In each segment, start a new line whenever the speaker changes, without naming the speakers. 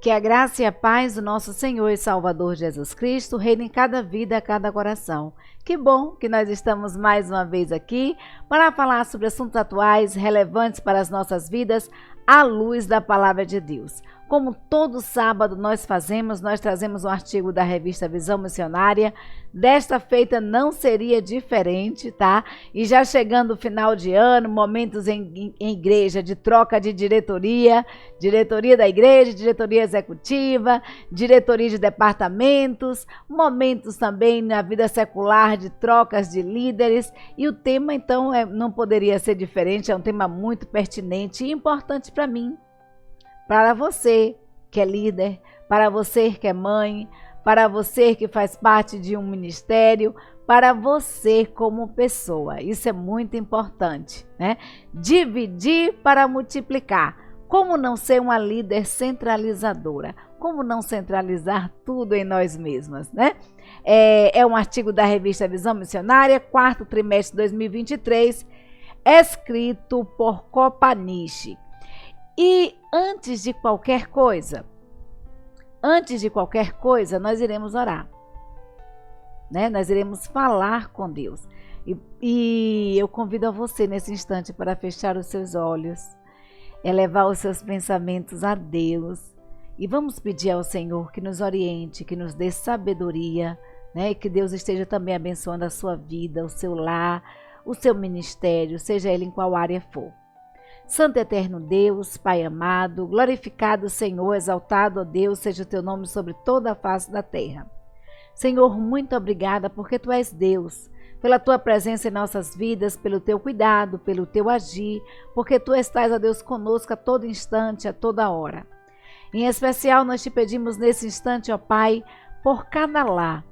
Que a graça e a paz do nosso Senhor e Salvador Jesus Cristo reine em cada vida, cada coração. Que bom que nós estamos mais uma vez aqui para falar sobre assuntos atuais, relevantes para as nossas vidas, à luz da Palavra de Deus. Como todo sábado nós fazemos, nós trazemos um artigo da revista Visão Missionária. Desta feita não seria diferente, tá? E já chegando o final de ano, momentos em igreja de troca de diretoria da igreja, diretoria executiva, diretoria de departamentos, momentos também na vida secular de trocas de líderes. E o tema, então, não poderia ser diferente, é um tema muito pertinente e importante para mim. Para você que é líder, para você que é mãe, para você que faz parte de um ministério, para você como pessoa. Isso é muito importante, né? Dividir para multiplicar. Como não ser uma líder centralizadora? Como não centralizar tudo em nós mesmas, né? É um artigo da revista Visão Missionária, 4º trimestre de 2023, escrito por Copaniche. E antes de qualquer coisa, nós iremos orar, né? Nós iremos falar com Deus. E eu convido a você nesse instante para fechar os seus olhos, elevar os seus pensamentos a Deus. E vamos pedir ao Senhor que nos oriente, que nos dê sabedoria, né? E que Deus esteja também abençoando a sua vida, o seu lar, o seu ministério, seja ele em qual área for. Santo eterno Deus, Pai amado, glorificado Senhor, exaltado, ó Deus, seja o teu nome sobre toda a face da terra. Senhor, muito obrigada porque tu és Deus, pela tua presença em nossas vidas, pelo teu cuidado, pelo teu agir, porque tu estás, ó Deus, conosco a todo instante, a toda hora. Em especial, nós te pedimos nesse instante, ó Pai, por cada lar,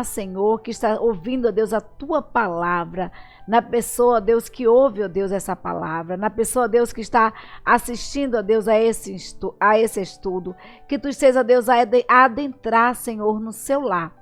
Senhor, que está ouvindo, ó Deus, a tua palavra, na pessoa, ó Deus, que ouve, ó Deus, essa palavra, na pessoa, ó Deus, que está assistindo, ó Deus, a esse estudo, que tu esteja, ó Deus, a adentrar, Senhor, no seu lar,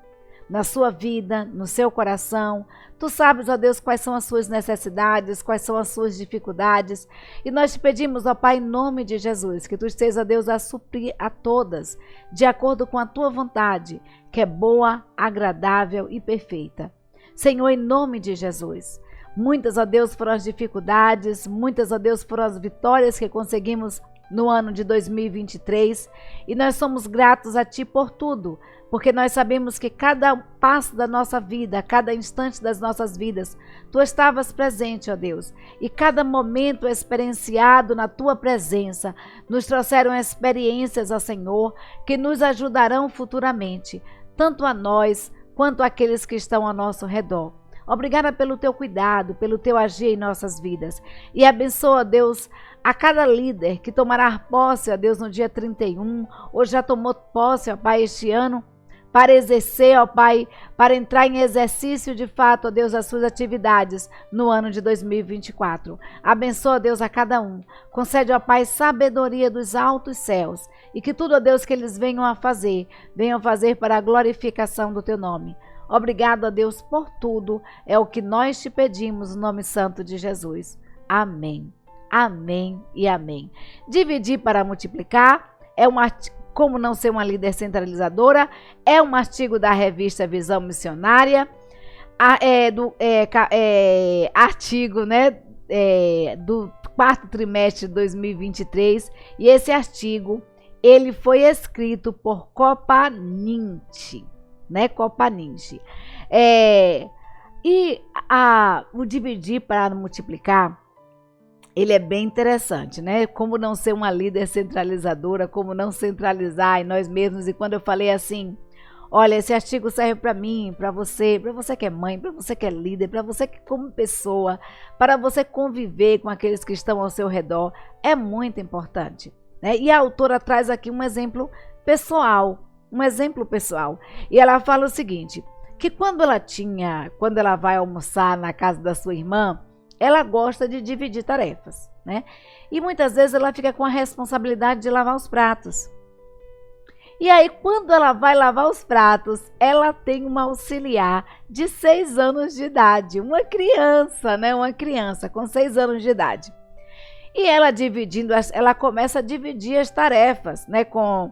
na sua vida, no seu coração. Tu sabes, ó Deus, quais são as suas necessidades, quais são as suas dificuldades. E nós te pedimos, ó Pai, em nome de Jesus, que tu estejas, ó Deus, a suprir a todas, de acordo com a tua vontade, que é boa, agradável e perfeita. Senhor, em nome de Jesus, muitas, ó Deus, foram as dificuldades, muitas, ó Deus, foram as vitórias que conseguimos no ano de 2023, e nós somos gratos a Ti por tudo, porque nós sabemos que cada passo da nossa vida, cada instante das nossas vidas, Tu estavas presente, ó Deus, e cada momento experienciado na Tua presença nos trouxeram experiências, ó Senhor, que nos ajudarão futuramente, tanto a nós quanto àqueles que estão ao nosso redor. Obrigada pelo teu cuidado, pelo teu agir em nossas vidas. E abençoa, Deus, a cada líder que tomará posse, ó Deus, no dia 31, ou já tomou posse, ó Pai, este ano, para exercer, ó Pai, para entrar em exercício de fato, ó Deus, as suas atividades no ano de 2024. Abençoa, Deus, a cada um. Concede, ó Pai, sabedoria dos altos céus e que tudo, ó Deus, que eles venham fazer para a glorificação do teu nome. Obrigado, ó Deus, por tudo. É o que nós te pedimos no nome santo de Jesus. Amém. Amém e amém. Dividir para multiplicar é um artigo. Como não ser uma líder centralizadora, é um artigo da revista Visão Missionária, artigo, né, do 4º trimestre de 2023, e esse artigo, ele foi escrito por Copaniche, né, Copaniche. O dividir para multiplicar, ele é bem interessante, né? Como não ser uma líder centralizadora, como não centralizar em nós mesmos. E quando eu falei assim, olha, esse artigo serve para mim, para você que é mãe, para você que é líder, para você que como pessoa, para você conviver com aqueles que estão ao seu redor, é muito importante, né? E a autora traz aqui um exemplo pessoal, E ela fala o seguinte, que quando ela vai almoçar na casa da sua irmã, ela gosta de dividir tarefas, né? E muitas vezes ela fica com a responsabilidade de lavar os pratos. E aí, quando ela vai lavar os pratos, ela tem uma auxiliar de 6 anos de idade, uma criança, né? Uma criança com 6 anos de idade. E ela dividindo, ela começa a dividir as tarefas, né, com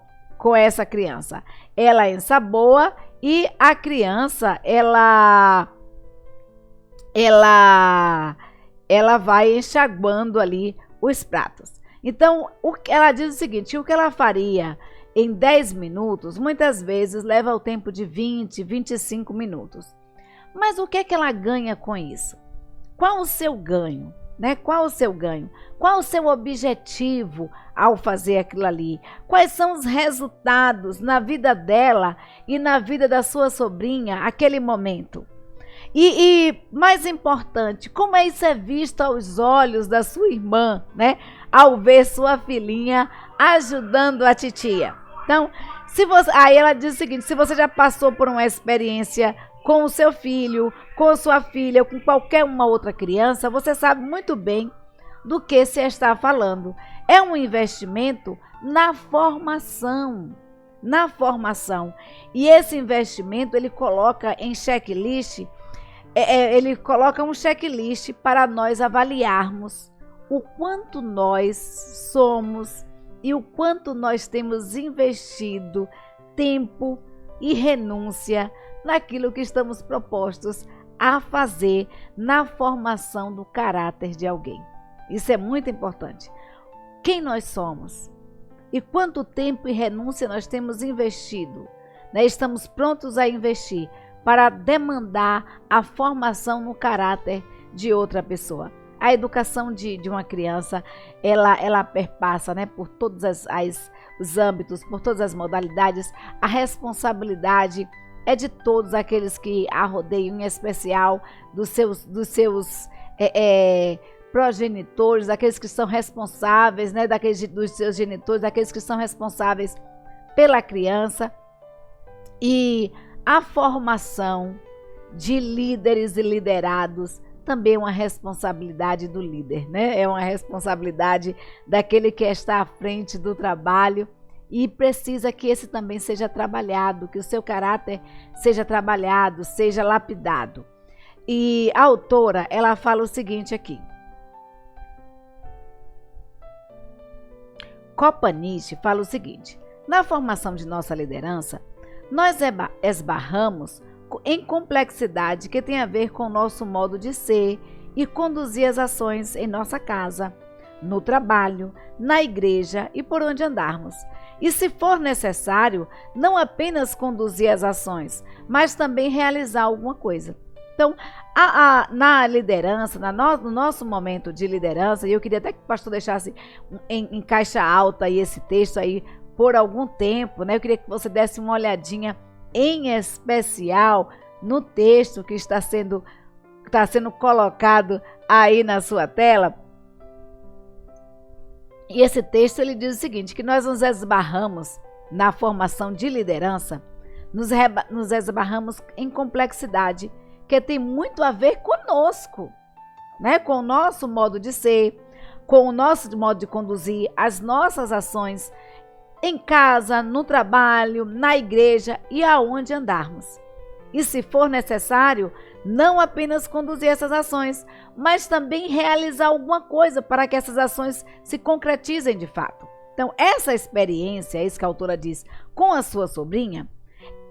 essa criança. Ela ensaboa e a criança, ela vai enxaguando ali os pratos. Então, ela diz o seguinte, o que ela faria em 10 minutos, muitas vezes leva o tempo de 20, 25 minutos. Mas o que é que ela ganha com isso? Qual o seu ganho? Né? Qual o seu ganho? Qual o seu objetivo ao fazer aquilo ali? Quais são os resultados na vida dela e na vida da sua sobrinha, aquele momento? E mais importante, como isso é visto aos olhos da sua irmã, né? Ao ver sua filhinha ajudando a titia. Então, aí ela diz o seguinte, se você já passou por uma experiência com o seu filho, com sua filha, ou com qualquer uma outra criança, você sabe muito bem do que se está falando. É um investimento na formação. Na formação. E esse investimento, ele coloca em checklist, ele coloca um checklist para nós avaliarmos o quanto nós somos e o quanto nós temos investido tempo e renúncia naquilo que estamos propostos a fazer na formação do caráter de alguém. Isso é muito importante. Quem nós somos e quanto tempo e renúncia nós temos investido, né? Estamos prontos a investir para demandar a formação no caráter de outra pessoa. A educação de uma criança, ela perpassa, né, por todos os âmbitos, por todas as modalidades. A responsabilidade é de todos aqueles que a rodeiam, em especial dos seus progenitores, daqueles que são responsáveis, né, dos seus genitores, daqueles que são responsáveis pela criança. E a formação de líderes e liderados também é uma responsabilidade do líder, né? É uma responsabilidade daquele que está à frente do trabalho e precisa que esse também seja trabalhado, que o seu caráter seja trabalhado, seja lapidado. E a autora, ela fala o seguinte aqui. Copanich fala o seguinte: na formação de nossa liderança, nós esbarramos em complexidade que tem a ver com o nosso modo de ser e conduzir as ações em nossa casa, no trabalho, na igreja e por onde andarmos. E se for necessário, não apenas conduzir as ações, mas também realizar alguma coisa. Então, na liderança, no nosso momento de liderança, e eu queria até que o pastor deixasse em caixa alta aí esse texto aí por algum tempo, né? Eu queria que você desse uma olhadinha em especial no texto que está sendo colocado aí na sua tela. E esse texto ele diz o seguinte, que nós nos esbarramos na formação de liderança, nos esbarramos em complexidade, que tem muito a ver conosco, né? Com o nosso modo de ser, com o nosso modo de conduzir, as nossas ações em casa, no trabalho, na igreja e aonde andarmos. E se for necessário, não apenas conduzir essas ações, mas também realizar alguma coisa para que essas ações se concretizem de fato. Então, essa experiência, é isso que a autora diz, com a sua sobrinha,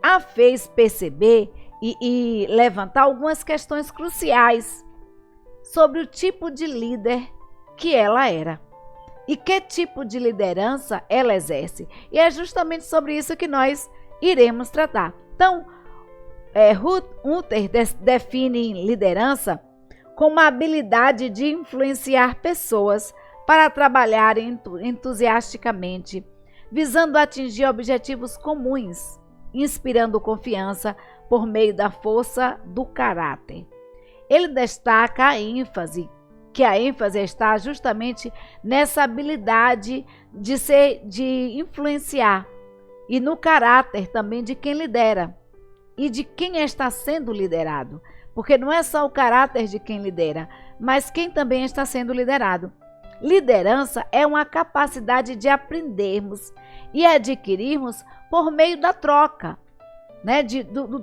a fez perceber e levantar algumas questões cruciais sobre o tipo de líder que ela era. E que tipo de liderança ela exerce. E é justamente sobre isso que nós iremos tratar. Então, Hunter define liderança como a habilidade de influenciar pessoas para trabalharem entusiasticamente, visando atingir objetivos comuns, inspirando confiança por meio da força do caráter. Ele destaca que a ênfase está justamente nessa habilidade de influenciar e no caráter também de quem lidera e de quem está sendo liderado, porque não é só o caráter de quem lidera, mas quem também está sendo liderado. Liderança é uma capacidade de aprendermos e adquirirmos por meio da troca, né,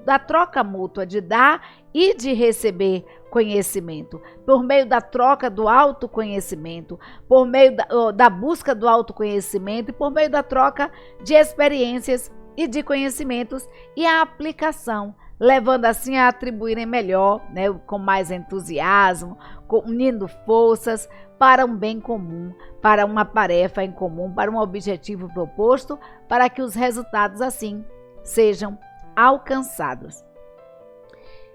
da troca mútua, de dar e de receber conhecimento, por meio da troca do autoconhecimento, por meio da busca do autoconhecimento e por meio da troca de experiências e de conhecimentos e a aplicação, levando assim a atribuírem melhor, né, com mais entusiasmo, unindo forças para um bem comum, para uma tarefa em comum, para um objetivo proposto, para que os resultados assim sejam alcançados.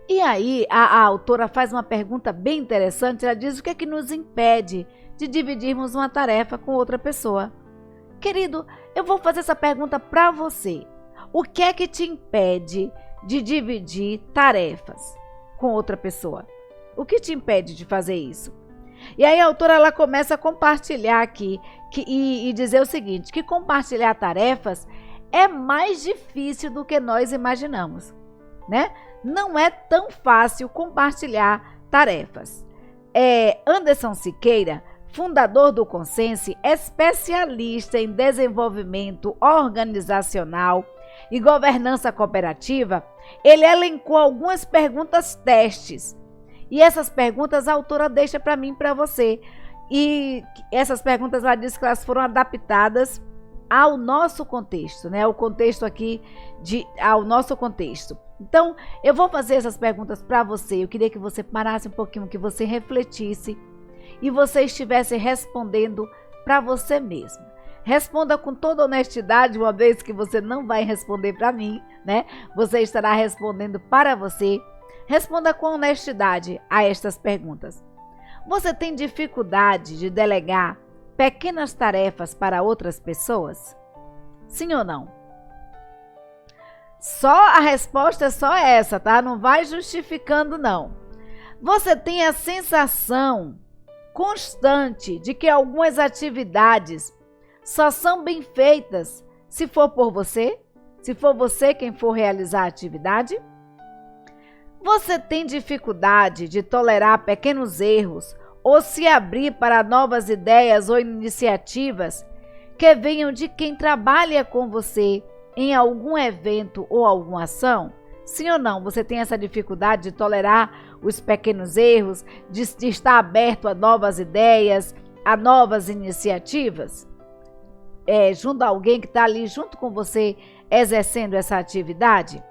E aí a autora faz uma pergunta bem interessante, ela diz: o que é que nos impede de dividirmos uma tarefa com outra pessoa? Querido, eu vou fazer essa pergunta para você. O que é que te impede de dividir tarefas com outra pessoa? O que te impede de fazer isso? E aí a autora ela começa a compartilhar aqui e dizer o seguinte, que compartilhar tarefas é mais difícil do que nós imaginamos, né? Não é tão fácil compartilhar tarefas. Anderson Siqueira, fundador do Consense, especialista em desenvolvimento organizacional e governança cooperativa, ele elencou algumas perguntas testes. E essas perguntas a autora deixa para mim e para você. E essas perguntas ela diz que elas foram adaptadas ao nosso contexto, né? O contexto aqui ao nosso contexto. Então, eu vou fazer essas perguntas para você. Eu queria que você parasse um pouquinho, que você refletisse e você estivesse respondendo para você mesmo. Responda com toda honestidade, uma vez que você não vai responder para mim, né? Você estará respondendo para você. Responda com honestidade a estas perguntas. Você tem dificuldade de delegar pequenas tarefas para outras pessoas? Sim ou não? A resposta é só essa, tá? Não vai justificando, não. Você tem a sensação constante de que algumas atividades só são bem feitas se for por você? Se for você quem for realizar a atividade? Você tem dificuldade de tolerar pequenos erros ou se abrir para novas ideias ou iniciativas que venham de quem trabalha com você em algum evento ou alguma ação? Sim ou não? Você tem essa dificuldade de tolerar os pequenos erros, de estar aberto a novas ideias, a novas iniciativas? Junto a alguém que está ali junto com você exercendo essa atividade?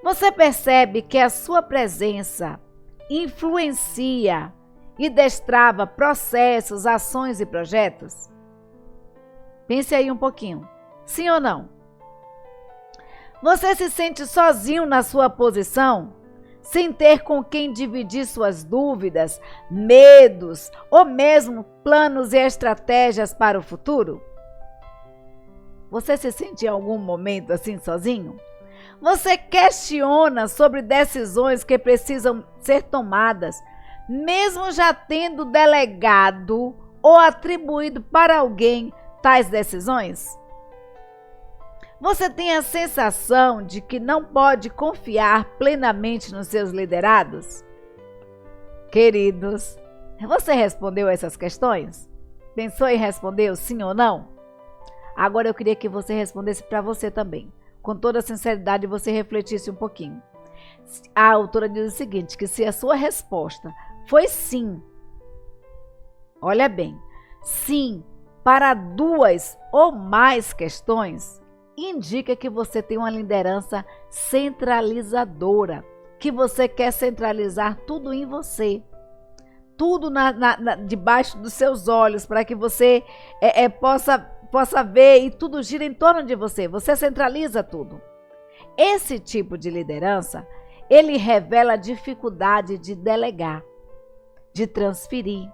Você percebe que a sua presença influencia e destrava processos, ações e projetos? Pense aí um pouquinho. Sim ou não? Você se sente sozinho na sua posição, sem ter com quem dividir suas dúvidas, medos ou mesmo planos e estratégias para o futuro? Você se sente em algum momento assim sozinho? Você questiona sobre decisões que precisam ser tomadas, mesmo já tendo delegado ou atribuído para alguém tais decisões? Você tem a sensação de que não pode confiar plenamente nos seus liderados? Queridos, você respondeu essas questões? Pensou em responder sim ou não? Agora eu queria que você respondesse para você também. Com toda sinceridade, você refletisse um pouquinho. A autora diz o seguinte, que se a sua resposta foi sim, olha bem, sim para 2 ou mais questões, indica que você tem uma liderança centralizadora, que você quer centralizar tudo em você, tudo debaixo dos seus olhos, para que você possa ver e tudo gira em torno de você. Você centraliza tudo. Esse tipo de liderança, ele revela a dificuldade de delegar, de transferir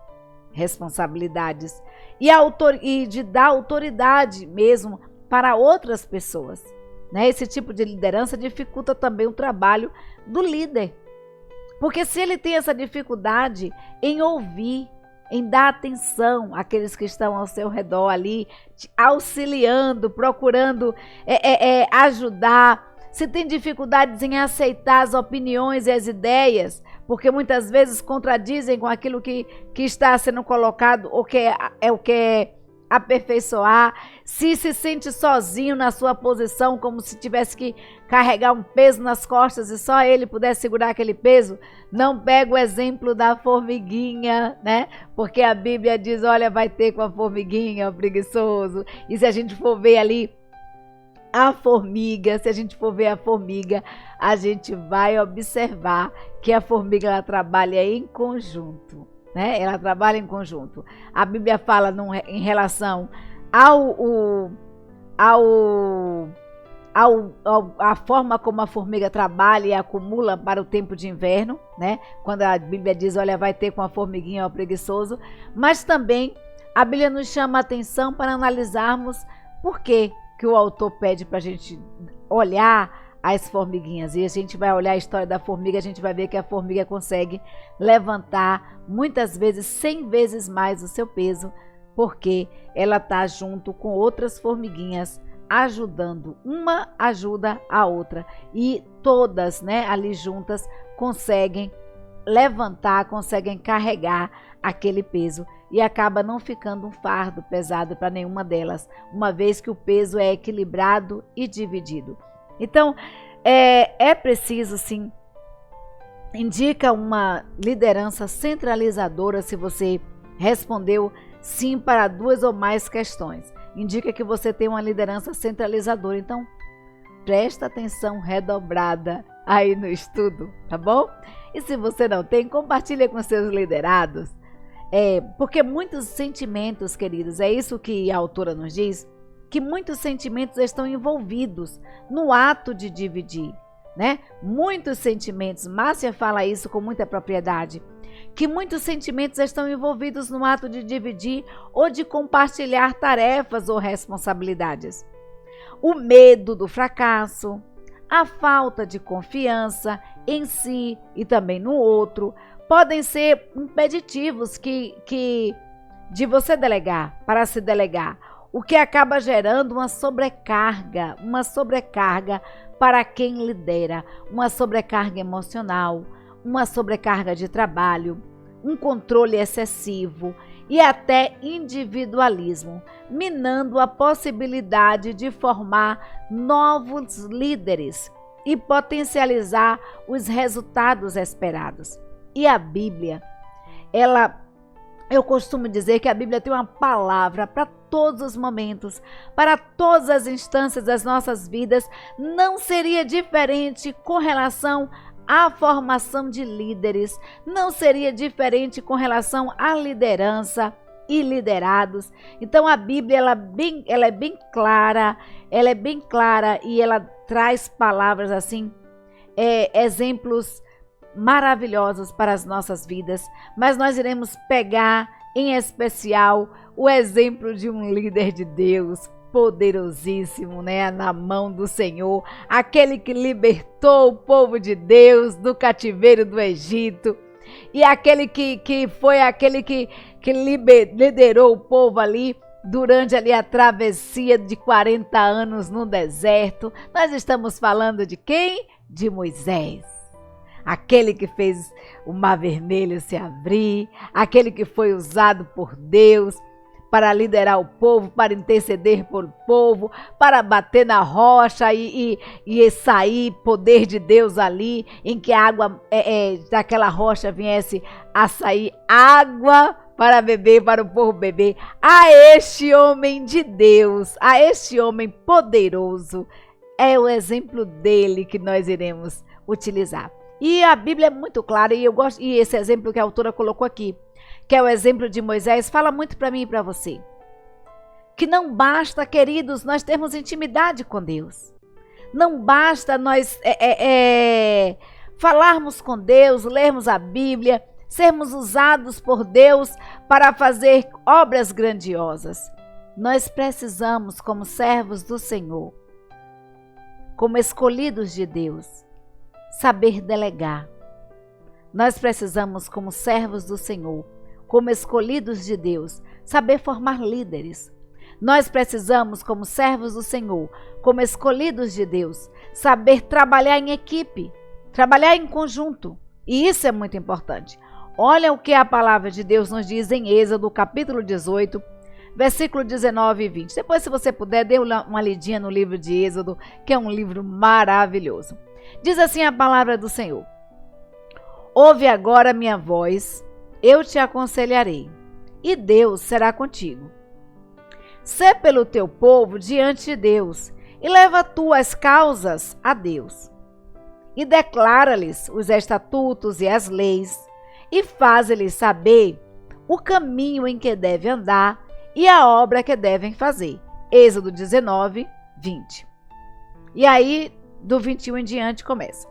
responsabilidades e de dar autoridade mesmo para outras pessoas, né? Esse tipo de liderança dificulta também o trabalho do líder, porque se ele tem essa dificuldade em ouvir, em dar atenção àqueles que estão ao seu redor ali, auxiliando, procurando ajudar, se tem dificuldades em aceitar as opiniões e as ideias, porque muitas vezes contradizem com aquilo que está sendo colocado, ou que é o que aperfeiçoar. Se sente sozinho na sua posição, como se tivesse que carregar um peso nas costas e só ele pudesse segurar aquele peso, não pega o exemplo da formiguinha, né? Porque a Bíblia diz, olha, vai ter com a formiguinha, o preguiçoso. E se a gente for ver ali a formiga, se a gente for ver a formiga, a gente vai observar que a formiga ela trabalha em conjunto, né? Ela trabalha em conjunto. A Bíblia fala em relação a forma como a formiga trabalha e acumula para o tempo de inverno, né? Quando a Bíblia diz, olha, vai ter com a formiguinha o preguiçoso, mas também a Bíblia nos chama a atenção para analisarmos por que o autor pede para a gente olhar as formiguinhas. E a gente vai olhar a história da formiga, a gente vai ver que a formiga consegue levantar muitas vezes 100 vezes mais o seu peso, porque ela está junto com outras formiguinhas, ajudando. Uma ajuda a outra. E todas, né, ali juntas conseguem levantar, conseguem carregar aquele peso. E acaba não ficando um fardo pesado para nenhuma delas, uma vez que o peso é equilibrado e dividido. Então, é preciso, sim, indica uma liderança centralizadora se você respondeu sim para 2 ou mais questões. Indica que você tem uma liderança centralizadora. Então, presta atenção redobrada aí no estudo, tá bom? E se você não tem, compartilha com seus liderados. Porque muitos sentimentos, queridos, é isso que a autora nos diz, que muitos sentimentos estão envolvidos no ato de dividir, né? Muitos sentimentos, Márcia fala isso com muita propriedade, que muitos sentimentos estão envolvidos no ato de dividir ou de compartilhar tarefas ou responsabilidades. O medo do fracasso, a falta de confiança em si e também no outro, podem ser impeditivos de você delegar, para se delegar, o que acaba gerando uma sobrecarga para quem lidera, uma sobrecarga emocional, uma sobrecarga de trabalho, um controle excessivo e até individualismo, minando a possibilidade de formar novos líderes e potencializar os resultados esperados. E a Bíblia, eu costumo dizer que a Bíblia tem uma palavra para todos os momentos, para todas as instâncias das nossas vidas. Não seria diferente com relação à formação de líderes, não seria diferente com relação à liderança e liderados. Então a Bíblia ela é bem clara e ela traz palavras assim, exemplos maravilhosos para as nossas vidas, mas nós iremos pegar em especial o exemplo de um líder de Deus poderosíssimo, né, na mão do Senhor, aquele que libertou o povo de Deus do cativeiro do Egito e aquele que liderou o povo ali durante ali a travessia de 40 anos no deserto. Nós estamos falando de quem? De Moisés. Aquele que fez o Mar Vermelho se abrir, aquele que foi usado por Deus para liderar o povo, para interceder por povo, para bater na rocha e sair poder de Deus ali, em que a água daquela rocha viesse a sair água para beber, para o povo beber. A este homem de Deus, a este homem poderoso, é o exemplo dele que nós iremos utilizar. E a Bíblia é muito clara, e eu gosto, e esse exemplo que a autora colocou aqui, que é o exemplo de Moisés, fala muito para mim e para você. Que não basta, queridos, nós termos intimidade com Deus. Não basta nós falarmos com Deus, lermos a Bíblia, sermos usados por Deus para fazer obras grandiosas. Nós precisamos, como servos do Senhor, como escolhidos de Deus, saber delegar. Nós precisamos, como servos do Senhor, como escolhidos de Deus, saber formar líderes. Nós precisamos, como servos do Senhor, como escolhidos de Deus, saber trabalhar em equipe, trabalhar em conjunto. E isso é muito importante. Olha o que a palavra de Deus nos diz em Êxodo, capítulo 18, versículo 19 e 20. Depois, se você puder, dê uma lidinha no livro de Êxodo, que é um livro maravilhoso. Diz assim a palavra do Senhor: ouve agora minha voz, eu te aconselharei, e Deus será contigo. Sê pelo teu povo diante de Deus, e leva tuas causas a Deus. E declara-lhes os estatutos e as leis, e faz-lhes saber o caminho em que devem andar e a obra que devem fazer. Êxodo 19, 20. E aí, do 21 em diante, começa.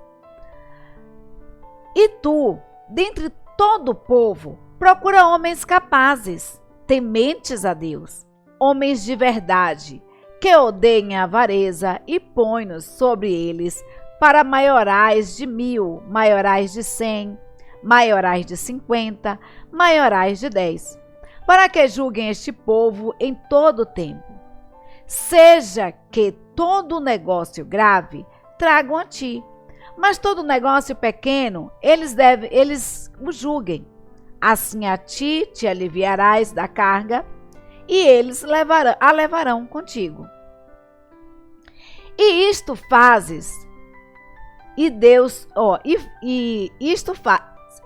E tu, dentre todo o povo, procura homens capazes, tementes a Deus, homens de verdade, que odeiem a avareza, e põe-nos sobre eles para maiorais de 1000, maiorais de 100, maiorais de 50, maiorais de 10, para que julguem este povo em todo o tempo. Seja que todo negócio grave tragam a ti, mas todo negócio pequeno eles o julguem. Assim a ti te aliviarás da carga, e eles a levarão contigo. E isto fazes, e Deus,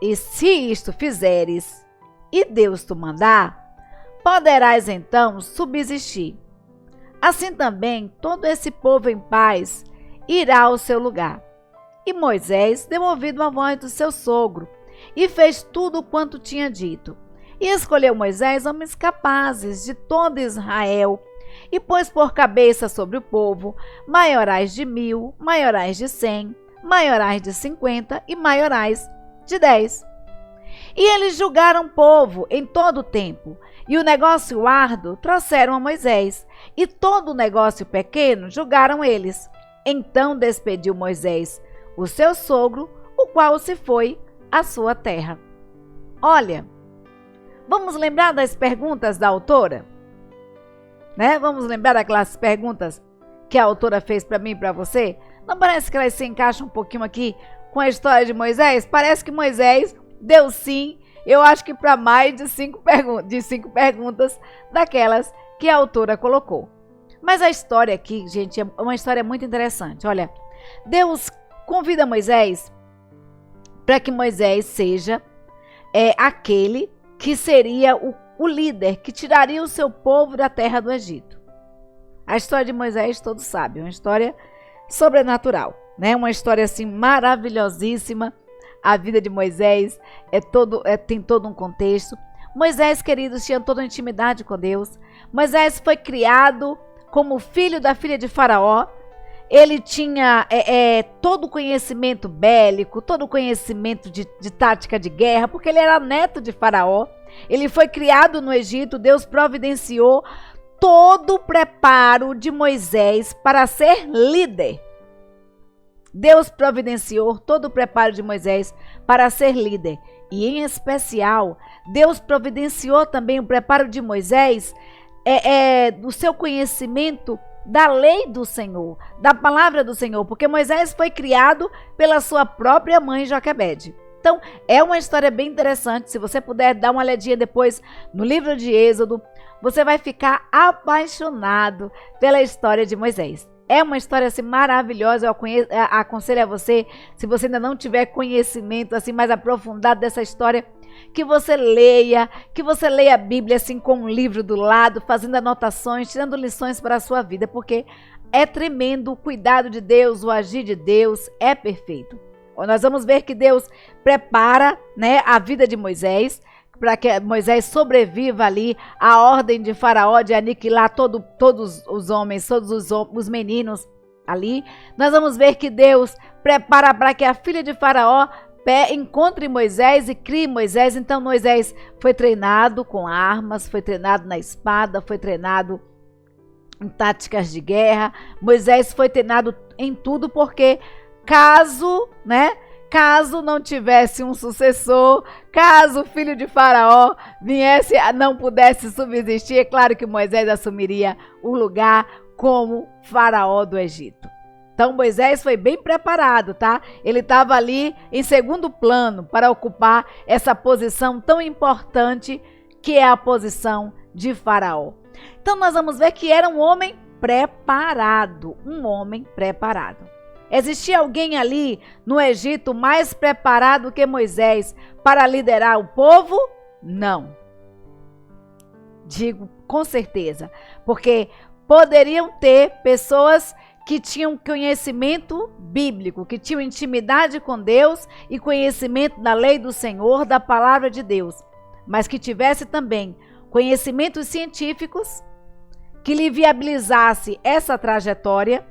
e se isto fizeres, e Deus te mandar, poderás então subsistir. Assim também todo esse povo em paz irá ao seu lugar. E Moisés deu ouvido à voz do seu sogro, e fez tudo quanto tinha dito. E escolheu Moisés homens capazes de todo Israel, e pôs por cabeça sobre o povo maiorais de 1000, maiorais de 100, maiorais de 50 e maiorais de 10. E eles julgaram o povo em todo o tempo, e o negócio árduo trouxeram a Moisés, e todo o negócio pequeno julgaram eles. Então despediu Moisés o seu sogro, o qual se foi à sua terra. Olha, vamos lembrar das perguntas da autora? Né? Vamos lembrar daquelas perguntas que a autora fez para mim e para você? Não parece que elas se encaixam um pouquinho aqui com a história de Moisés? Parece que Moisés deu sim, eu acho que para mais de 5 perguntas daquelas que a autora colocou. Mas a história aqui, gente, é uma história muito interessante. Olha, Deus convida Moisés para que Moisés seja aquele que seria o líder que tiraria o seu povo da terra do Egito. A história de Moisés todos sabem, uma história sobrenatural, né? Uma história assim maravilhosíssima. A vida de Moisés tem todo um contexto. Moisés, queridos, tinha toda a intimidade com Deus. Moisés foi criado como filho da filha de Faraó. Ele tinha todo o conhecimento bélico, todo o conhecimento de tática de guerra, porque ele era neto de Faraó. Ele foi criado no Egito. Deus providenciou todo o preparo de Moisés para ser líder. Deus providenciou todo o preparo de Moisés para ser líder. E, em especial, Deus providenciou também o preparo de Moisés do seu conhecimento da lei do Senhor, da palavra do Senhor, porque Moisés foi criado pela sua própria mãe Joquebede. Então, é uma história bem interessante. Se você puder dar uma olhadinha depois no livro de Êxodo, você vai ficar apaixonado pela história de Moisés. É uma história assim maravilhosa. Eu aconselho a você, se você ainda não tiver conhecimento assim mais aprofundado dessa história, que você leia a Bíblia assim com um livro do lado, fazendo anotações, tirando lições para a sua vida, porque é tremendo o cuidado de Deus, o agir de Deus é perfeito. Nós vamos ver que Deus prepara, né, a vida de Moisés, para que Moisés sobreviva ali à ordem de Faraó de aniquilar todos os homens, todos os meninos ali. Nós vamos ver que Deus prepara para que a filha de Faraó encontre Moisés e crie Moisés. Então Moisés foi treinado com armas, foi treinado na espada, foi treinado em táticas de guerra. Moisés foi treinado em tudo, porque caso não tivesse um sucessor, caso o filho de Faraó não pudesse subsistir, é claro que Moisés assumiria o lugar como Faraó do Egito. Então Moisés foi bem preparado, tá? Ele estava ali em segundo plano para ocupar essa posição tão importante que é a posição de Faraó. Então nós vamos ver que era um homem preparado, um homem preparado. Existia alguém ali no Egito mais preparado que Moisés para liderar o povo? Não. Digo com certeza, porque poderiam ter pessoas que tinham conhecimento bíblico, que tinham intimidade com Deus e conhecimento da lei do Senhor, da palavra de Deus, mas que tivesse também conhecimentos científicos que lhe viabilizasse essa trajetória,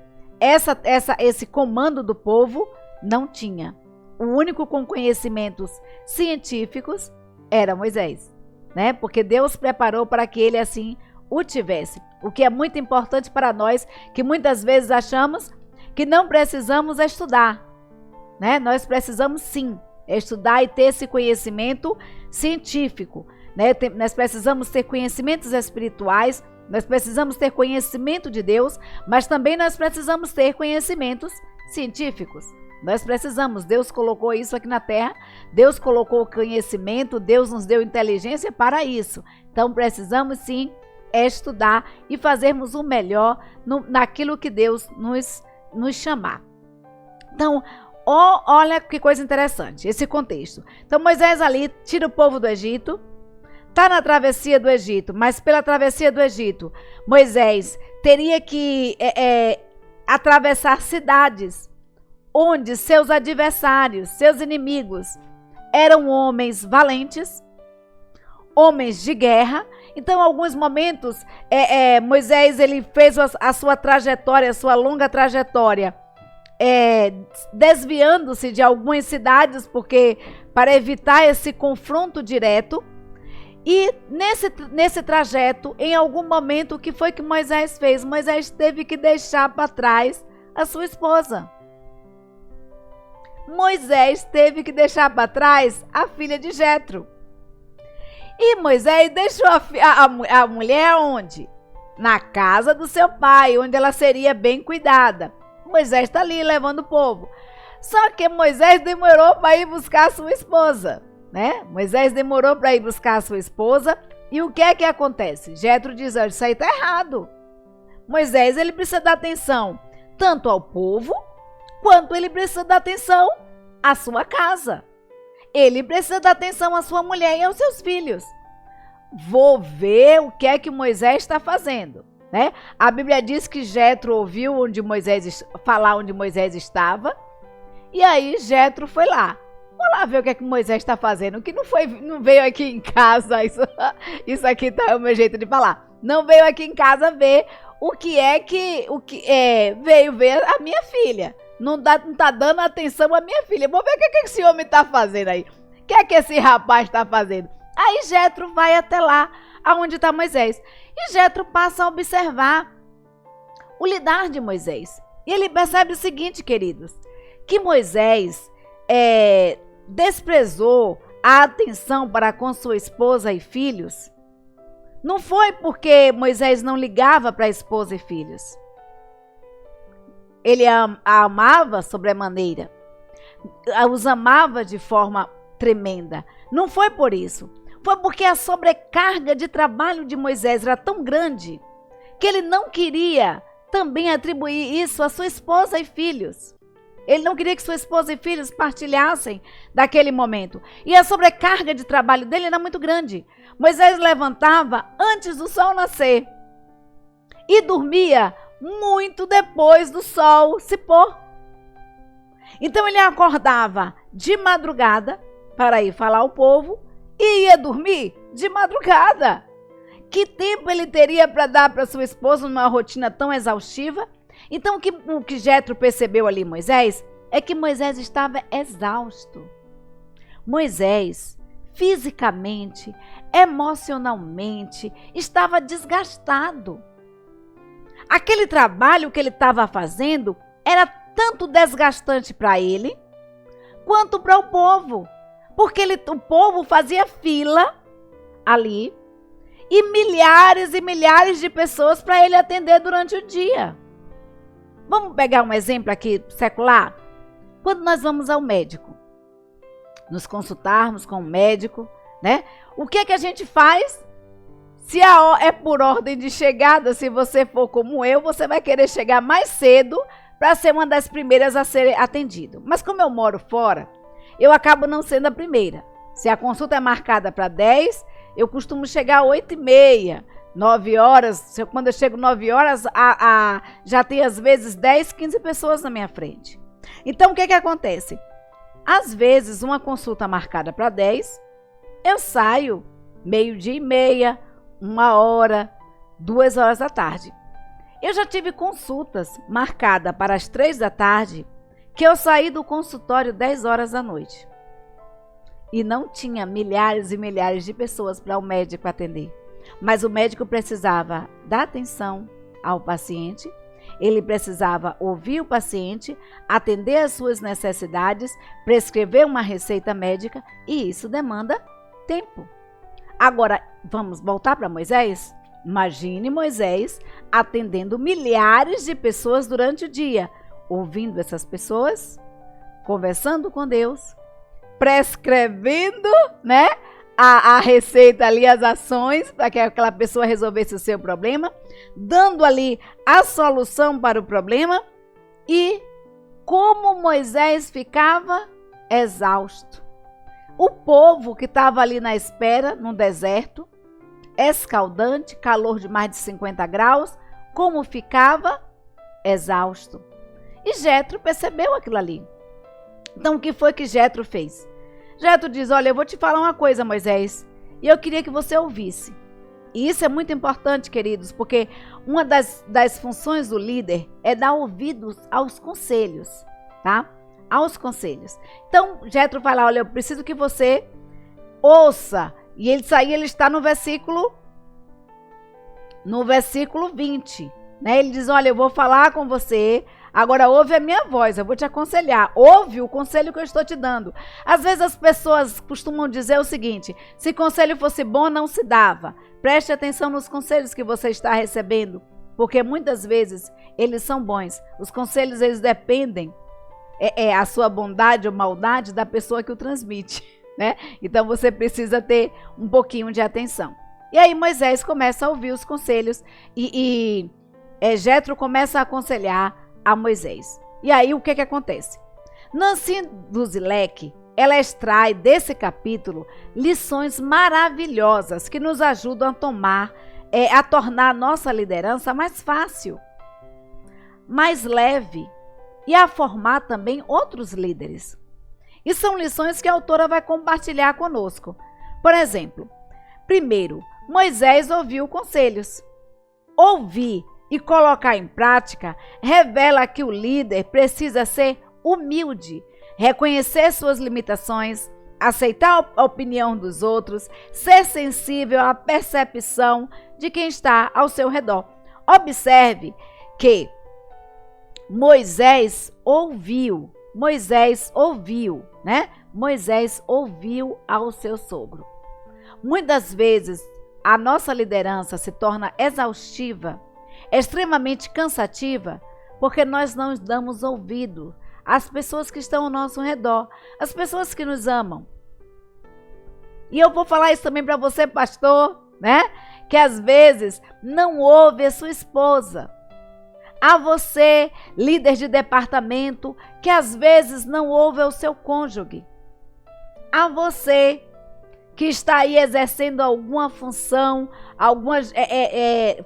esse comando do povo. Não tinha. O único com conhecimentos científicos era Moisés, né? Porque Deus preparou para que ele assim o tivesse. O que é muito importante para nós, que muitas vezes achamos que não precisamos estudar, né? Nós precisamos sim estudar e ter esse conhecimento científico, né? Nós precisamos ter conhecimentos espirituais, nós precisamos ter conhecimento de Deus, mas também nós precisamos ter conhecimentos científicos. Nós precisamos, Deus colocou isso aqui na terra, Deus colocou conhecimento, Deus nos deu inteligência para isso. Então precisamos sim estudar e fazermos o melhor naquilo que Deus nos chamar. Então, olha que coisa interessante, esse contexto. Então Moisés ali tira o povo do Egito, está na travessia do Egito, mas pela travessia do Egito, Moisés teria que atravessar cidades onde seus adversários, seus inimigos, eram homens valentes, homens de guerra. Então, em alguns momentos, Moisés ele fez a sua trajetória, a sua longa trajetória, desviando-se de algumas cidades, porque para evitar esse confronto direto. E nesse trajeto, em algum momento, o que foi que Moisés fez? Moisés teve que deixar para trás a sua esposa. Moisés teve que deixar para trás a filha de Jetro. E Moisés deixou a mulher onde? Na casa do seu pai, onde ela seria bem cuidada. Moisés está ali levando o povo. Só que Moisés demorou para ir buscar a sua esposa, né? Moisés demorou para ir buscar a sua esposa. E o que é que acontece? Jetro diz: olha, isso aí está errado. Moisés ele precisa dar atenção tanto ao povo, quanto ele precisa dar atenção à sua casa. Ele precisa dar atenção à sua mulher e aos seus filhos. Vou ver o que é que Moisés está fazendo, né? A Bíblia diz que Jetro ouviu falar onde Moisés estava, e aí Jetro foi lá. Vamos lá ver o que é que Moisés está fazendo, que não veio aqui em casa, isso aqui tá o meu jeito de falar. Não veio aqui em casa ver veio ver a minha filha. Não tá dando atenção à minha filha. Vou ver o que esse homem está fazendo aí. O que é que esse rapaz está fazendo? Aí Jetro vai até lá, aonde está Moisés. E Jetro passa a observar o lidar de Moisés. E ele percebe o seguinte, queridos, que Moisés desprezou a atenção para com sua esposa e filhos. Não foi porque Moisés não ligava para a esposa e filhos. Ele a amava sobremaneira, os amava de forma tremenda. Não foi por isso. Foi porque a sobrecarga de trabalho de Moisés era tão grande que ele não queria também atribuir isso à sua esposa e filhos. Ele não queria que sua esposa e filhos partilhassem daquele momento. E a sobrecarga de trabalho dele era muito grande. Moisés levantava antes do sol nascer e dormia muito depois do sol se pôr. Então ele acordava de madrugada para ir falar ao povo e ia dormir de madrugada. Que tempo ele teria para dar para sua esposa numa rotina tão exaustiva? Então o que Jetro percebeu ali, Moisés, é que Moisés estava exausto. Moisés, fisicamente, emocionalmente, estava desgastado. Aquele trabalho que ele estava fazendo era tanto desgastante para ele, quanto para o povo. Porque o povo fazia fila ali, e milhares de pessoas para ele atender durante o dia. Vamos pegar um exemplo aqui secular? Quando nós vamos ao médico, nos consultarmos com o médico, né? O que é que a gente faz? Se é por ordem de chegada, se você for como eu, você vai querer chegar mais cedo para ser uma das primeiras a ser atendido. Mas como eu moro fora, eu acabo não sendo a primeira. Se a consulta é marcada para 10, eu costumo chegar às 8h30, 9 horas. Quando eu chego 9 horas, já tem às vezes 10, 15 pessoas na minha frente. Então, o que acontece? Às vezes, uma consulta marcada para 10, eu saio 12h30, 1h, 2h da tarde. Eu já tive consultas marcadas para as 3 da tarde, que eu saí do consultório 10 horas da noite. E não tinha milhares e milhares de pessoas para o médico atender. Mas o médico precisava dar atenção ao paciente, ele precisava ouvir o paciente, atender às suas necessidades, prescrever uma receita médica, e isso demanda tempo. Agora, vamos voltar para Moisés? Imagine Moisés atendendo milhares de pessoas durante o dia, ouvindo essas pessoas, conversando com Deus, prescrevendo, né, a receita ali, as ações, para que aquela pessoa resolvesse o seu problema, dando ali a solução para o problema. E como Moisés ficava exausto. O povo que estava ali na espera, no deserto, escaldante, calor de mais de 50 graus, como ficava exausto. E Jetro percebeu aquilo ali. Então, o que foi que Jetro fez? Jetro diz: olha, eu vou te falar uma coisa, Moisés, e eu queria que você ouvisse. E isso é muito importante, queridos, porque uma das funções do líder é dar ouvidos aos conselhos, tá? Aos conselhos. Então, Jetro vai lá: olha, eu preciso que você ouça. E ele está no versículo 20, né? Ele diz: olha, eu vou falar com você, agora ouve a minha voz, eu vou te aconselhar, ouve o conselho que eu estou te dando. Às vezes as pessoas costumam dizer o seguinte: se conselho fosse bom, não se dava. Preste atenção nos conselhos que você está recebendo, porque muitas vezes eles são bons. Os conselhos, eles dependem, a sua bondade ou maldade, da pessoa que o transmite, né? Então você precisa ter um pouquinho de atenção. E aí Moisés começa a ouvir os conselhos e Jetro começa a aconselhar a Moisés. E aí o que acontece? Nancy Duzileck, ela extrai desse capítulo lições maravilhosas que nos ajudam a tornar a nossa liderança mais fácil, mais leve e a formar também outros líderes. E são lições que a autora vai compartilhar conosco. Por exemplo, primeiro, Moisés ouviu conselhos. Ouvir e colocar em prática revela que o líder precisa ser humilde, reconhecer suas limitações, aceitar a opinião dos outros, ser sensível à percepção de quem está ao seu redor. Observe que Moisés ouviu, né? Moisés ouviu ao seu sogro. Muitas vezes a nossa liderança se torna exaustiva, extremamente cansativa, porque nós não damos ouvido às pessoas que estão ao nosso redor, às pessoas que nos amam. E eu vou falar isso também para você, pastor, né? Que às vezes não ouve a sua esposa. A você, líder de departamento, que às vezes não ouve o seu cônjuge. A você, que está aí exercendo alguma função,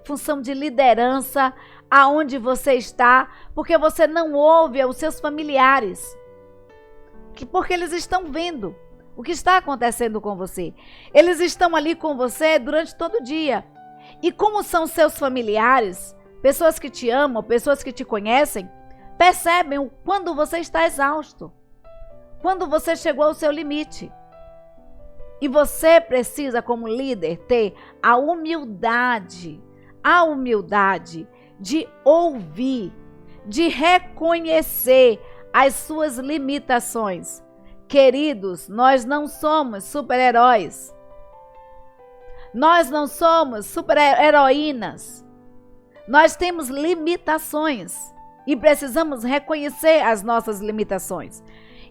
função de liderança, aonde você está, porque você não ouve os seus familiares, porque eles estão vendo o que está acontecendo com você. Eles estão ali com você durante todo o dia. E como são seus familiares, pessoas que te amam, pessoas que te conhecem, percebem quando você está exausto, quando você chegou ao seu limite. E você precisa, como líder, ter a humildade de ouvir, de reconhecer as suas limitações. Queridos, nós não somos super-heróis. Nós não somos super-heroínas. Nós temos limitações e precisamos reconhecer as nossas limitações.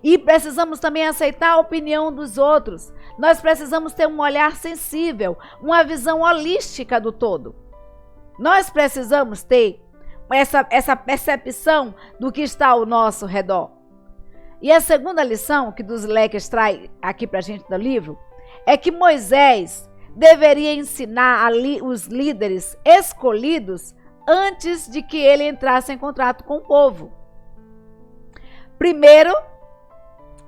E precisamos também aceitar a opinião dos outros. Nós precisamos ter um olhar sensível, uma visão holística do todo. Nós precisamos ter essa percepção do que está ao nosso redor. E a segunda lição que dos leques traz aqui para a gente do livro é que Moisés deveria ensinar os líderes escolhidos antes de que ele entrasse em contato com o povo. Primeiro,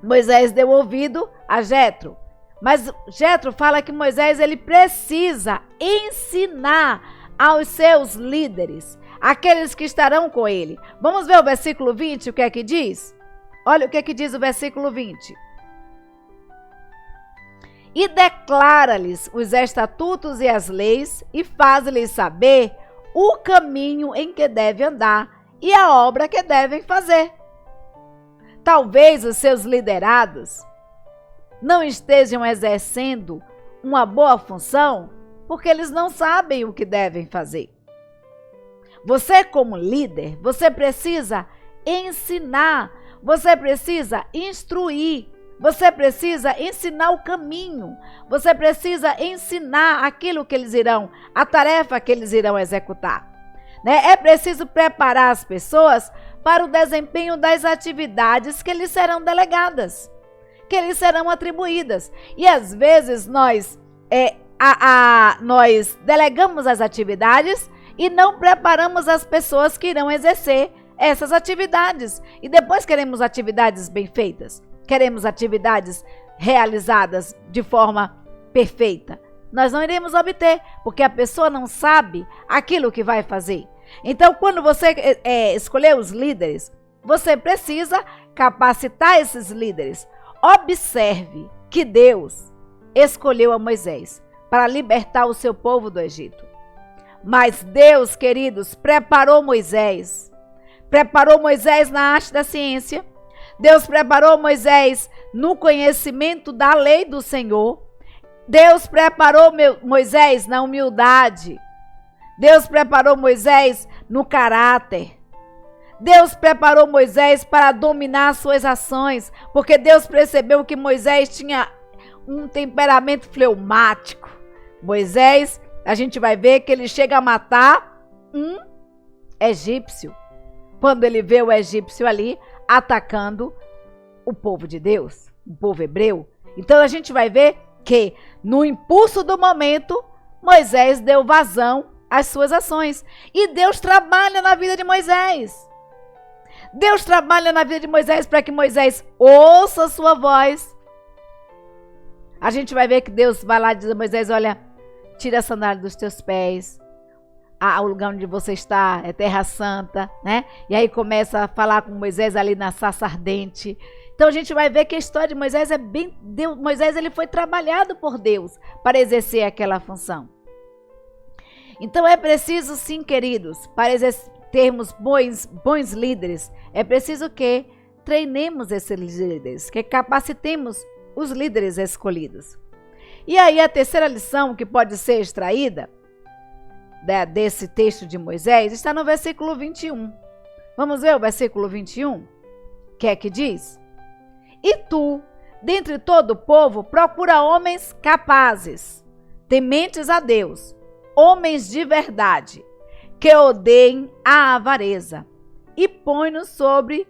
Moisés deu ouvido a Jetro, mas Jetro fala que Moisés ele precisa ensinar aos seus líderes, aqueles que estarão com ele. Vamos ver o versículo 20, o que é que diz? Olha o que é que diz o versículo 20. E declara-lhes os estatutos e as leis, e faz-lhes saber o caminho em que devem andar e a obra que devem fazer. Talvez os seus liderados não estejam exercendo uma boa função porque eles não sabem o que devem fazer. Você, como líder, você precisa ensinar, você precisa instruir, você precisa ensinar o caminho, você precisa ensinar aquilo que eles irão, a tarefa que eles irão executar. Né? É preciso preparar as pessoas para o desempenho das atividades que lhes serão delegadas, que lhes serão atribuídas. E às vezes nós delegamos as atividades e não preparamos as pessoas que irão exercer essas atividades. E depois queremos atividades bem feitas, queremos atividades realizadas de forma perfeita. Nós não iremos obter, porque a pessoa não sabe aquilo que vai fazer. Então, quando você escolher os líderes, você precisa capacitar esses líderes. Observe que Deus escolheu a Moisés para libertar o seu povo do Egito. Mas Deus, queridos, preparou Moisés na arte da ciência. Deus preparou Moisés no conhecimento da lei do Senhor. Deus preparou Moisés na humildade. Deus preparou Moisés no caráter. Deus preparou Moisés para dominar suas ações, porque Deus percebeu que Moisés tinha um temperamento fleumático. Moisés, a gente vai ver que ele chega a matar um egípcio, quando ele vê o egípcio ali atacando o povo de Deus, o povo hebreu. Então a gente vai ver que no impulso do momento, Moisés deu vazão às suas ações. E Deus trabalha na vida de Moisés. Deus trabalha na vida de Moisés para que Moisés ouça a sua voz. A gente vai ver que Deus vai lá e diz a Moisés, olha, tira a sandália dos teus pés. O lugar onde você está é terra santa, né? E aí começa a falar com Moisés ali na sarça ardente. Então a gente vai ver que a história de Moisés é bem... Moisés ele foi trabalhado por Deus para exercer aquela função. Então é preciso sim, queridos, para termos bons líderes, é preciso que treinemos esses líderes, que capacitemos os líderes escolhidos. E aí a terceira lição que pode ser extraída desse texto de Moisés está no versículo 21. Vamos ver o versículo 21? O que é que diz? E tu, dentre todo o povo, procura homens capazes, tementes a Deus, homens de verdade, que odeiem a avareza, e põe sobre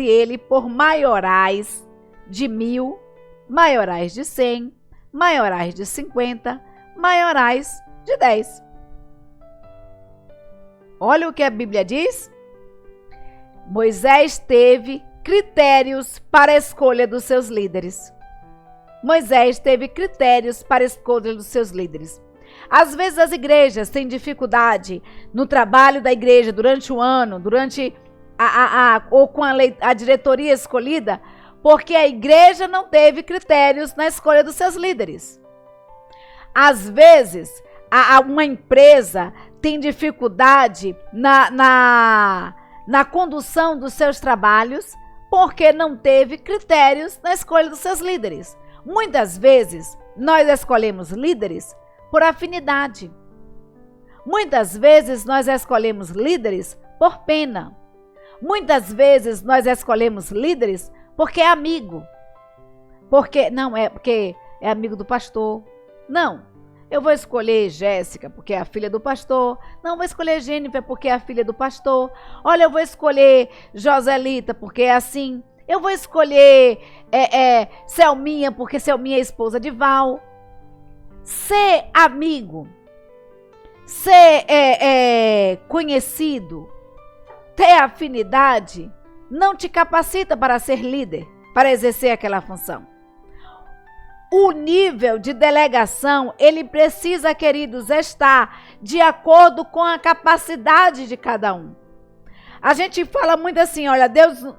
ele por maiorais de 1000, maiorais de 100, maiorais de 50, maiorais de 10. Olha o que a Bíblia diz. Moisés teve critérios para a escolha dos seus líderes. Moisés teve critérios para a escolha dos seus líderes. Às vezes as igrejas têm dificuldade no trabalho da igreja durante o ano, ou com a diretoria escolhida, porque a igreja não teve critérios na escolha dos seus líderes. Às vezes, uma empresa tem dificuldade na condução dos seus trabalhos, porque não teve critérios na escolha dos seus líderes. Muitas vezes, nós escolhemos líderes por afinidade. Muitas vezes nós escolhemos líderes por pena. Muitas vezes nós escolhemos líderes porque é amigo. Porque não é porque é amigo do pastor. Não. Eu vou escolher Jéssica porque é a filha do pastor. Não, vou escolher Jennifer porque é a filha do pastor. Olha, eu vou escolher Joselita porque é assim. Eu vou escolher Selminha porque Selminha é esposa de Val. Ser amigo, ser conhecido, ter afinidade, não te capacita para ser líder, para exercer aquela função. O nível de delegação, ele precisa, queridos, estar de acordo com a capacidade de cada um. A gente fala muito assim, olha, Deus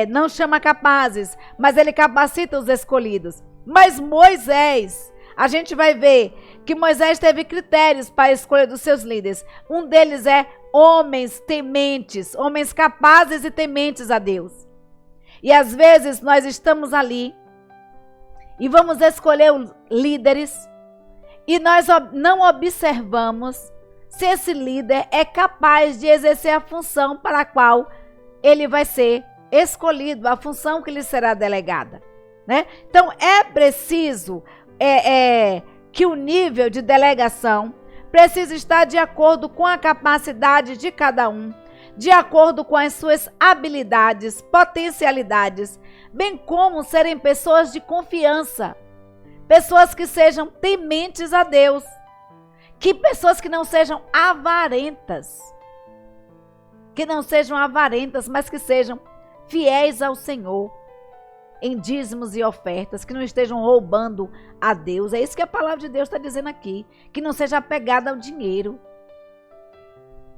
não chama capazes, mas Ele capacita os escolhidos. Mas Moisés, a gente vai ver que Moisés teve critérios para a escolha dos seus líderes. Um deles é homens tementes, homens capazes e tementes a Deus. E às vezes nós estamos ali e vamos escolher os líderes e nós não observamos se esse líder é capaz de exercer a função para a qual ele vai ser escolhido, a função que lhe será delegada, né? Então é preciso que o nível de delegação precisa estar de acordo com a capacidade de cada um, de acordo com as suas habilidades, potencialidades, bem como serem pessoas de confiança, pessoas que sejam tementes a Deus, que pessoas que não sejam avarentas, mas que sejam fiéis ao Senhor, em dízimos e ofertas, que não estejam roubando a Deus. É isso que a palavra de Deus está dizendo aqui, que não seja apegada ao dinheiro,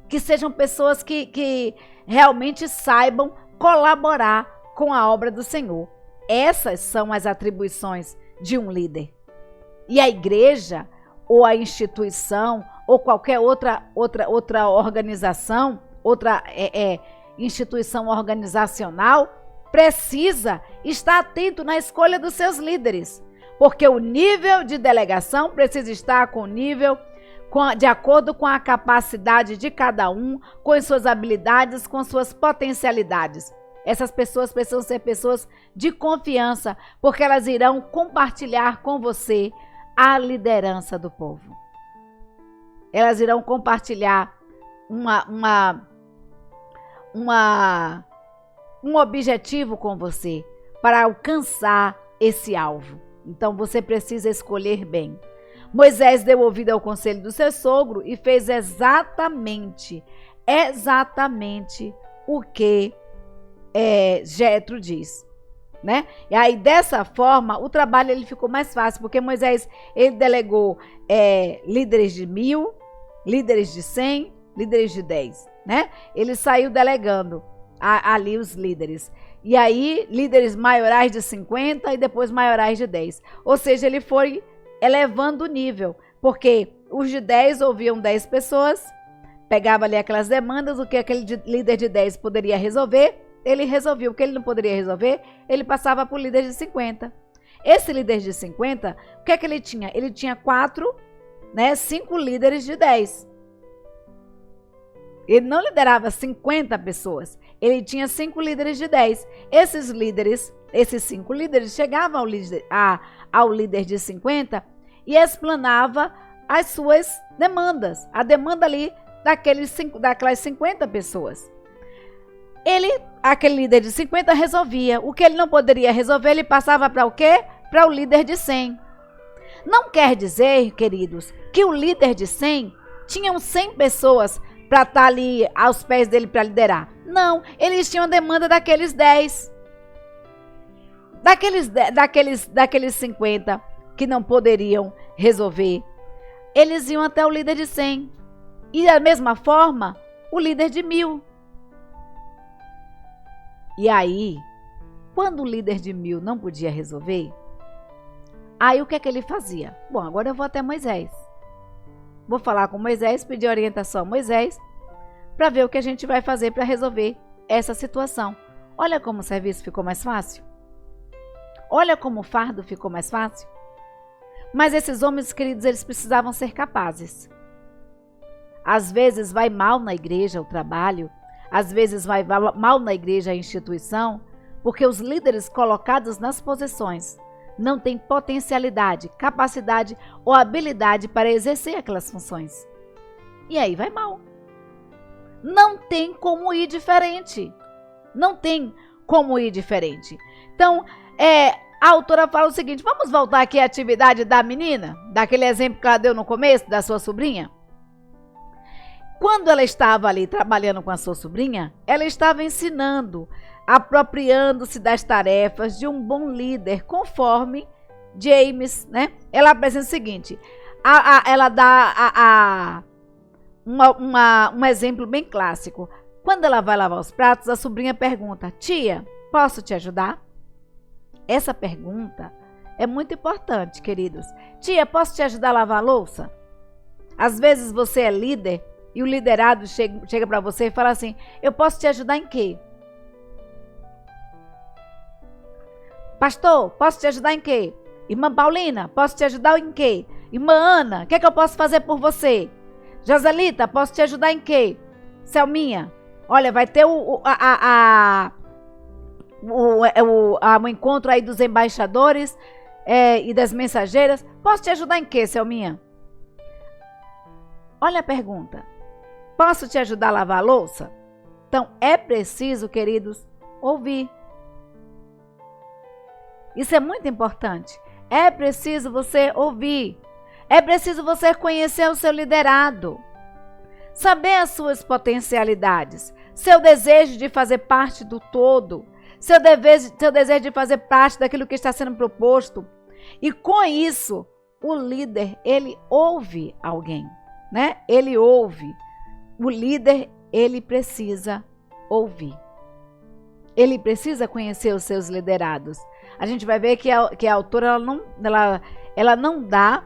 que sejam pessoas que realmente saibam colaborar com a obra do Senhor. Essas são as atribuições de um líder. E a igreja, ou a instituição, ou qualquer outra organização, outra instituição organizacional, precisa estar atento na escolha dos seus líderes, porque o nível de delegação precisa estar de acordo com a capacidade de cada um, com as suas habilidades, com suas potencialidades. Essas pessoas precisam ser pessoas de confiança, porque elas irão compartilhar com você a liderança do povo. Elas irão compartilhar um objetivo com você para alcançar esse alvo. Então você precisa escolher bem. Moisés deu ouvido ao conselho do seu sogro e fez exatamente o que Jetro diz, né? E aí dessa forma o trabalho ele ficou mais fácil, porque Moisés ele delegou líderes de 1000, líderes de 100, líderes de 10, né? Ele saiu delegando ali os líderes. E aí, líderes maiorais de 50 e depois maiorais de 10. Ou seja, ele foi elevando o nível, porque os de 10 ouviam 10 pessoas, pegava ali aquelas demandas, o que aquele líder de 10 poderia resolver, ele resolvia. O que ele não poderia resolver, ele passava para o líder de 50. Esse líder de 50, o que é que ele tinha? Ele tinha 5 líderes de 10. Ele não liderava 50 pessoas, ele tinha 5 líderes de 10. Esses 5 líderes chegavam ao líder de 50 e explanava as suas demandas, a demanda ali daquelas 50 pessoas. Aquele líder de 50 resolvia. O que ele não poderia resolver, ele passava para o quê? Para o líder de 100. Não quer dizer, queridos, que o líder de 100 tinham 100 pessoas para estar ali aos pés dele para liderar. Não, eles tinham a demanda daqueles 10. Daqueles 50 que não poderiam resolver. Eles iam até o líder de 100. E da mesma forma, o líder de 1000. E aí, quando o líder de 1000 não podia resolver, aí o que é que ele fazia? Bom, agora eu vou até Moisés. Vou falar com Moisés, pedir orientação a Moisés, para ver o que a gente vai fazer para resolver essa situação. Olha como o serviço ficou mais fácil. Olha como o fardo ficou mais fácil. Mas esses homens, queridos, eles precisavam ser capazes. Às vezes vai mal na igreja o trabalho, às vezes vai mal na igreja a instituição, porque os líderes colocados nas posições não têm potencialidade, capacidade ou habilidade para exercer aquelas funções. E aí vai mal. Não tem como ir diferente. Não tem como ir diferente. Então, a autora fala o seguinte, vamos voltar aqui à atividade da menina, daquele exemplo que ela deu no começo, da sua sobrinha? Quando ela estava ali trabalhando com a sua sobrinha, ela estava ensinando, apropriando-se das tarefas de um bom líder, conforme James, né? Ela apresenta o seguinte, ela dá um exemplo bem clássico. Quando ela vai lavar os pratos, a sobrinha pergunta, tia, posso te ajudar? Essa pergunta é muito importante, queridos. Tia, posso te ajudar a lavar a louça? Às vezes você é líder e o liderado chega para você e fala assim, eu posso te ajudar em quê? Pastor, posso te ajudar em quê? Irmã Paulina, posso te ajudar em quê? Irmã Ana, o que é que eu posso fazer por você? Joselita, posso te ajudar em quê? Selminha, olha, vai ter um encontro aí dos embaixadores e das mensageiras. Posso te ajudar em quê, Selminha? Olha a pergunta. Posso te ajudar a lavar a louça? Então, é preciso, queridos, ouvir. Isso é muito importante. É preciso você ouvir. É preciso você conhecer o seu liderado. Saber as suas potencialidades. Seu desejo de fazer parte do todo. Seu desejo de fazer parte daquilo que está sendo proposto. E com isso, o líder, ele ouve alguém, né? Ele ouve. O líder, ele precisa ouvir. Ele precisa conhecer os seus liderados. A gente vai ver que a autora ela não dá,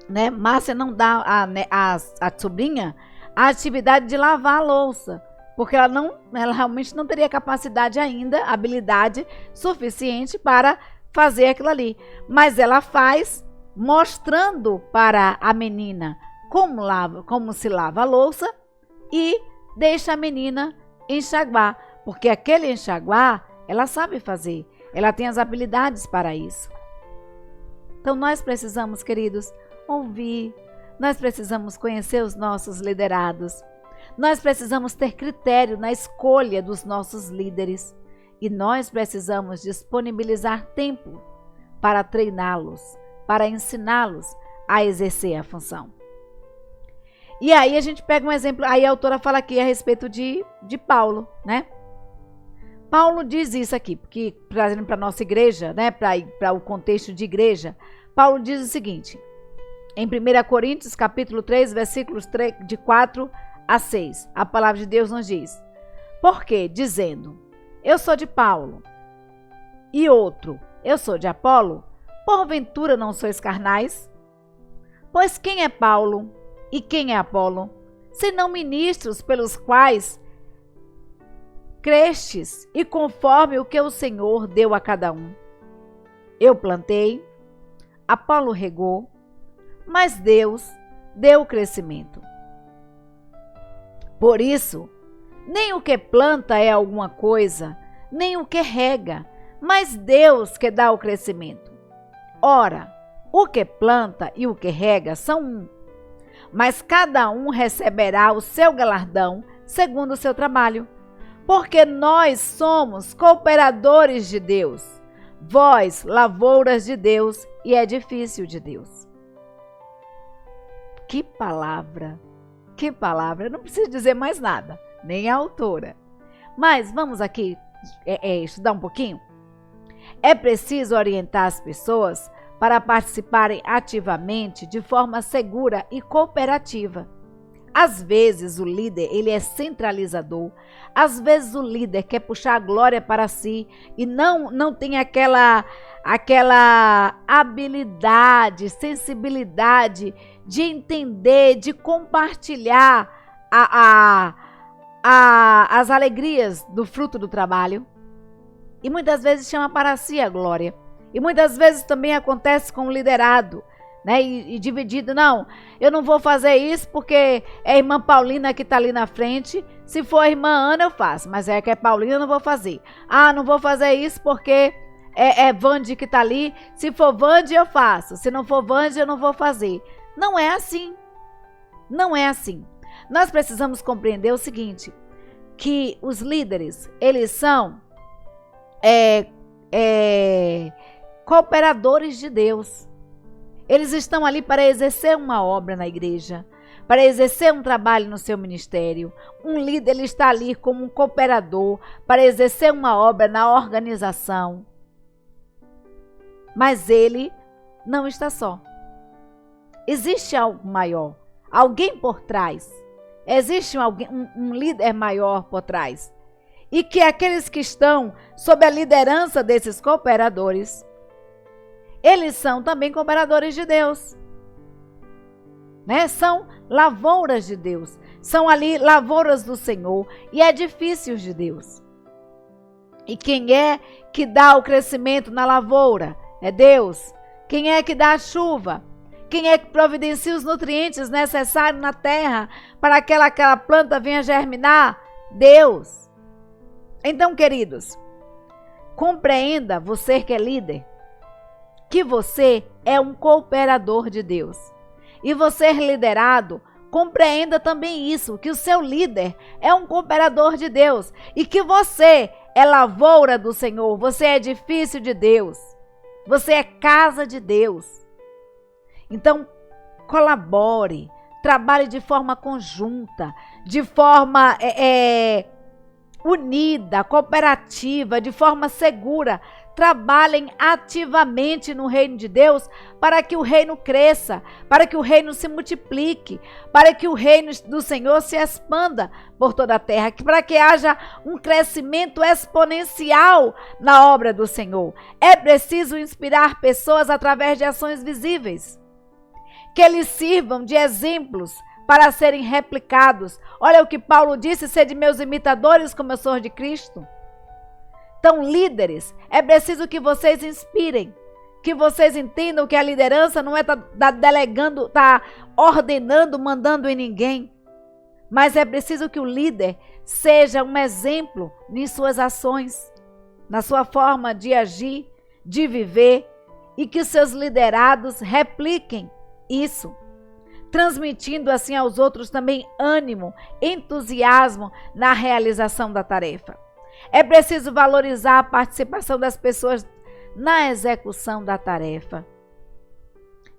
né? Márcia não dá a sobrinha a atividade de lavar a louça, porque ela realmente não teria capacidade ainda, habilidade suficiente para fazer aquilo ali. Mas ela faz mostrando para a menina como se lava a louça e deixa a menina enxaguar, porque aquele enxaguar ela sabe fazer, ela tem as habilidades para isso. Então nós precisamos, queridos, ouvir, nós precisamos conhecer os nossos liderados, nós precisamos ter critério na escolha dos nossos líderes e nós precisamos disponibilizar tempo para treiná-los, para ensiná-los a exercer a função. E aí a gente pega um exemplo, aí a autora fala aqui a respeito de Paulo, né? Paulo diz isso aqui, porque trazendo para a nossa igreja, né, para o contexto de igreja, Paulo diz o seguinte, em 1 Coríntios, capítulo 3, versículos de 4 a 6, a palavra de Deus nos diz, porque, dizendo, eu sou de Paulo, e outro, eu sou de Apolo, porventura não sois carnais? Pois quem é Paulo e quem é Apolo, senão ministros pelos quais crestes e conforme o que o Senhor deu a cada um. Eu plantei, Apolo regou, mas Deus deu o crescimento. Por isso, nem o que planta é alguma coisa, nem o que rega, mas Deus que dá o crescimento. Ora, o que planta e o que rega são um, mas cada um receberá o seu galardão segundo o seu trabalho. Porque nós somos cooperadores de Deus, vós, lavouras de Deus e edifício de Deus. Que palavra, eu não preciso dizer mais nada, nem a autora. Mas vamos aqui estudar um pouquinho? É preciso orientar as pessoas para participarem ativamente de forma segura e cooperativa. Às vezes o líder ele é centralizador, às vezes o líder quer puxar a glória para si e não tem aquela habilidade, sensibilidade de entender, de compartilhar as alegrias do fruto do trabalho. E muitas vezes chama para si a glória. E muitas vezes também acontece com o liderado. né? E dividido, não, eu não vou fazer isso porque é a irmã Paulina que está ali na frente. Se for a irmã Ana, eu faço, mas é que é Paulina, eu não vou fazer. Ah, não vou fazer isso porque é Vande que está ali. Se for Vande, eu faço. Se não for Vande, eu não vou fazer. Não é assim. Não é assim. Nós precisamos compreender o seguinte, que os líderes, eles são cooperadores de Deus. Eles estão ali para exercer uma obra na igreja, para exercer um trabalho no seu ministério. Um líder, ele está ali como um cooperador para exercer uma obra na organização. Mas ele não está só. Existe algo maior, alguém por trás. Existe um líder maior por trás. E que aqueles que estão sob a liderança desses cooperadores, eles são também cooperadores de Deus, né? São lavouras de Deus, são ali lavouras do Senhor e edifícios de Deus. E quem é que dá o crescimento na lavoura? É Deus. Quem é que dá a chuva? Quem é que providencia os nutrientes necessários na terra para que aquela planta venha germinar? Deus. Então, queridos, compreenda, você que é líder, que você é um cooperador de Deus. E você liderado, compreenda também isso, que o seu líder é um cooperador de Deus. E que você é lavoura do Senhor, você é edifício de Deus. Você é casa de Deus. Então, colabore, trabalhe de forma conjunta, de forma unida, cooperativa, de forma segura. Trabalhem ativamente no reino de Deus para que o reino cresça, para que o reino se multiplique, para que o reino do Senhor se expanda por toda a terra, para que haja um crescimento exponencial na obra do Senhor. É preciso inspirar pessoas através de ações visíveis, que eles sirvam de exemplos para serem replicados. Olha o que Paulo disse: sede meus imitadores como eu sou de Cristo. Então, líderes, é preciso que vocês inspirem, que vocês entendam que a liderança não é delegando, ordenando, mandando em ninguém, mas é preciso que o líder seja um exemplo em suas ações, na sua forma de agir, de viver, e que seus liderados repliquem isso, transmitindo assim aos outros também ânimo, entusiasmo na realização da tarefa. É preciso valorizar a participação das pessoas na execução da tarefa.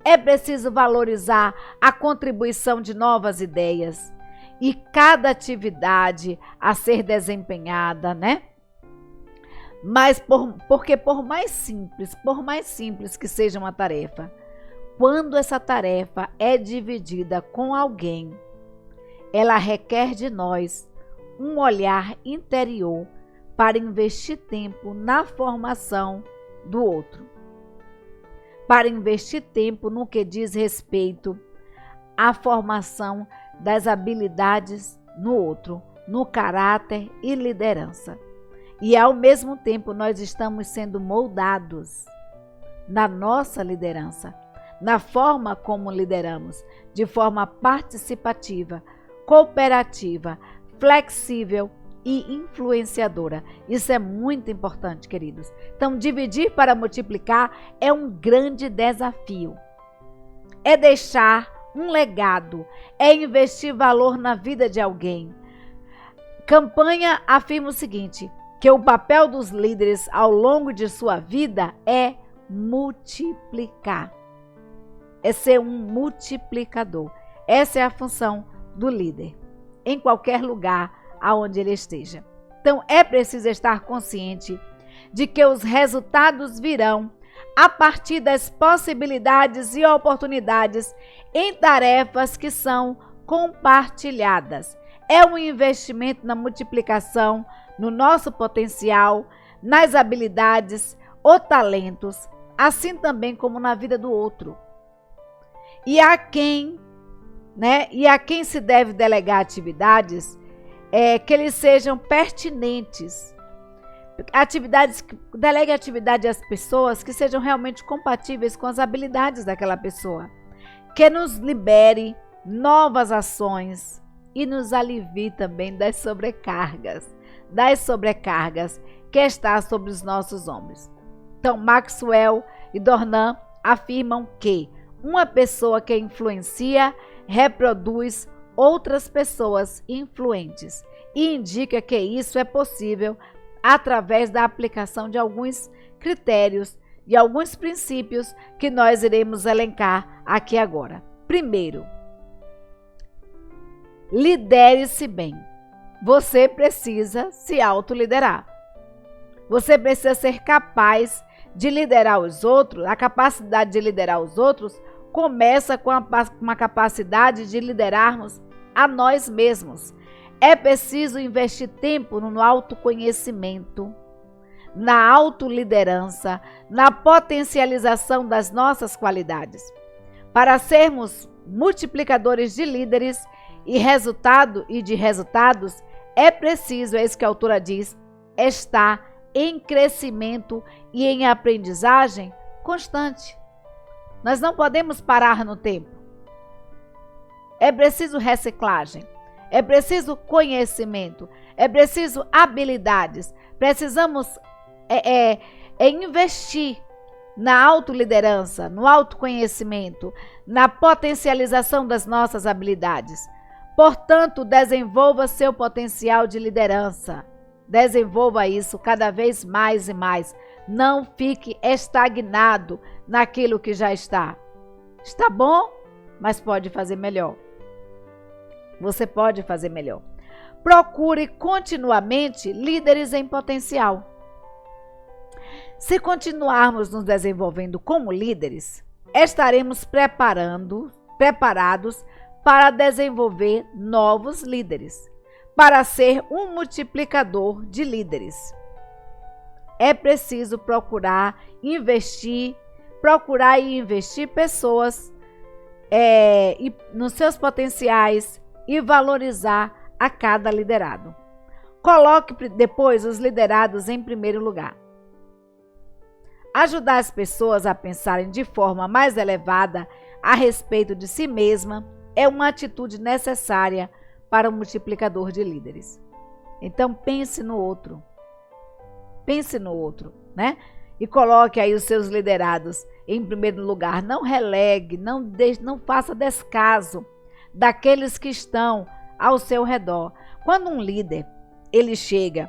É preciso valorizar a contribuição de novas ideias e cada atividade a ser desempenhada, né? Mas porque por mais simples que seja uma tarefa, quando essa tarefa é dividida com alguém, ela requer de nós um olhar interior para investir tempo na formação do outro, para investir tempo no que diz respeito à formação das habilidades no outro, no caráter e liderança. E ao mesmo tempo nós estamos sendo moldados na nossa liderança, na forma como lideramos, de forma participativa, cooperativa, flexível e influenciadora. Isso é muito importante, queridos. Então, dividir para multiplicar é um grande desafio. É deixar um legado, é investir valor na vida de alguém. Campanha afirma o seguinte, que o papel dos líderes ao longo de sua vida é multiplicar. É ser um multiplicador. Essa é a função do líder, em qualquer lugar aonde ele esteja. Então, é preciso estar consciente de que os resultados virão a partir das possibilidades e oportunidades em tarefas que são compartilhadas. É um investimento na multiplicação, no nosso potencial, nas habilidades ou talentos, assim também como na vida do outro. E a quem se deve delegar atividades, que eles sejam pertinentes, Delegue atividade às pessoas que sejam realmente compatíveis com as habilidades daquela pessoa. Que nos libere novas ações e nos alivie também das sobrecargas que está sobre os nossos ombros. Então, Maxwell e Dornan afirmam que uma pessoa que influencia reproduz outras pessoas influentes e indica que isso é possível através da aplicação de alguns critérios e alguns princípios que nós iremos elencar aqui agora. Primeiro, lidere-se bem. Você precisa se autoliderar. Você precisa ser capaz de liderar os outros. A capacidade de liderar os outros começa com uma capacidade de liderarmos a nós mesmos. É preciso investir tempo no autoconhecimento, na autoliderança, na potencialização das nossas qualidades. Para sermos multiplicadores de líderes e de resultados, é preciso, é isso que a autora diz, estar em crescimento e em aprendizagem constante. Nós não podemos parar no tempo. É preciso reciclagem, é preciso conhecimento, é preciso habilidades. Precisamos investir na autoliderança, no autoconhecimento, na potencialização das nossas habilidades. Portanto, desenvolva seu potencial de liderança. Desenvolva isso cada vez mais e mais. Não fique estagnado naquilo que já está. Está bom, mas pode fazer melhor. Você pode fazer melhor. Procure continuamente líderes em potencial. Se continuarmos nos desenvolvendo como líderes, estaremos preparados para desenvolver novos líderes, para ser um multiplicador de líderes. É preciso procurar e investir pessoas nos seus potenciais e valorizar a cada liderado. Coloque depois os liderados em primeiro lugar. Ajudar as pessoas a pensarem de forma mais elevada a respeito de si mesma é uma atitude necessária para um multiplicador de líderes. Então pense no outro. Pense no outro, né? E coloque aí os seus liderados em primeiro lugar. Não relegue, não faça descaso daqueles que estão ao seu redor. Quando um líder, ele chega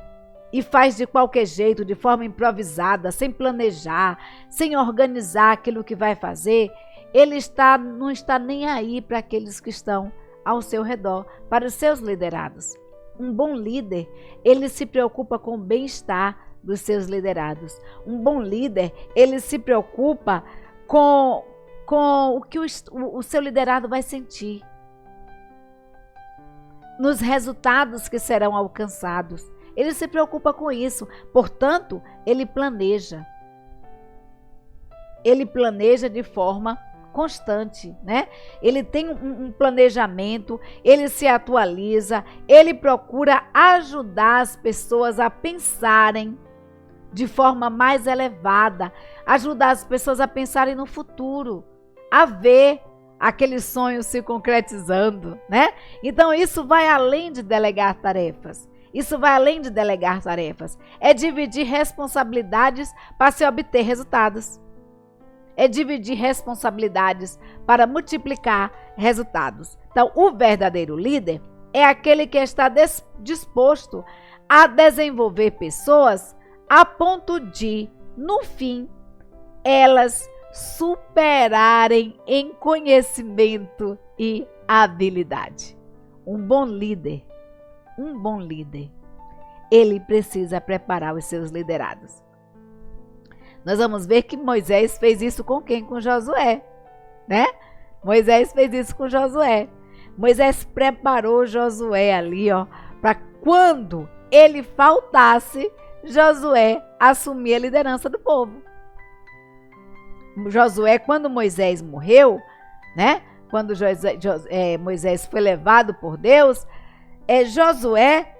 e faz de qualquer jeito, de forma improvisada, sem planejar, sem organizar aquilo que vai fazer, ele não está nem aí para aqueles que estão ao seu redor, para os seus liderados. Um bom líder, ele se preocupa com o bem-estar dos seus liderados. Um bom líder, ele se preocupa com o que o seu liderado vai sentir, nos resultados que serão alcançados. Ele se preocupa com isso, portanto, ele planeja. Ele planeja de forma constante, né? Ele tem um planejamento, ele se atualiza, ele procura ajudar as pessoas a pensarem de forma mais elevada, ajudar as pessoas a pensarem no futuro, a ver aqueles sonhos se concretizando, né? Então isso vai além de delegar tarefas. Isso vai além de delegar tarefas. É dividir responsabilidades para se obter resultados. É dividir responsabilidades para multiplicar resultados. Então, o verdadeiro líder é aquele que está disposto a desenvolver pessoas a ponto de, no fim, elas superarem em conhecimento e habilidade. Um bom líder, ele precisa preparar os seus liderados. Nós vamos ver que Moisés fez isso com quem? Com Josué, né? Moisés fez isso com Josué. Moisés preparou Josué ali, para quando ele faltasse, Josué assumir a liderança do povo. Josué, quando Moisés morreu, né? Quando Moisés foi levado por Deus, Josué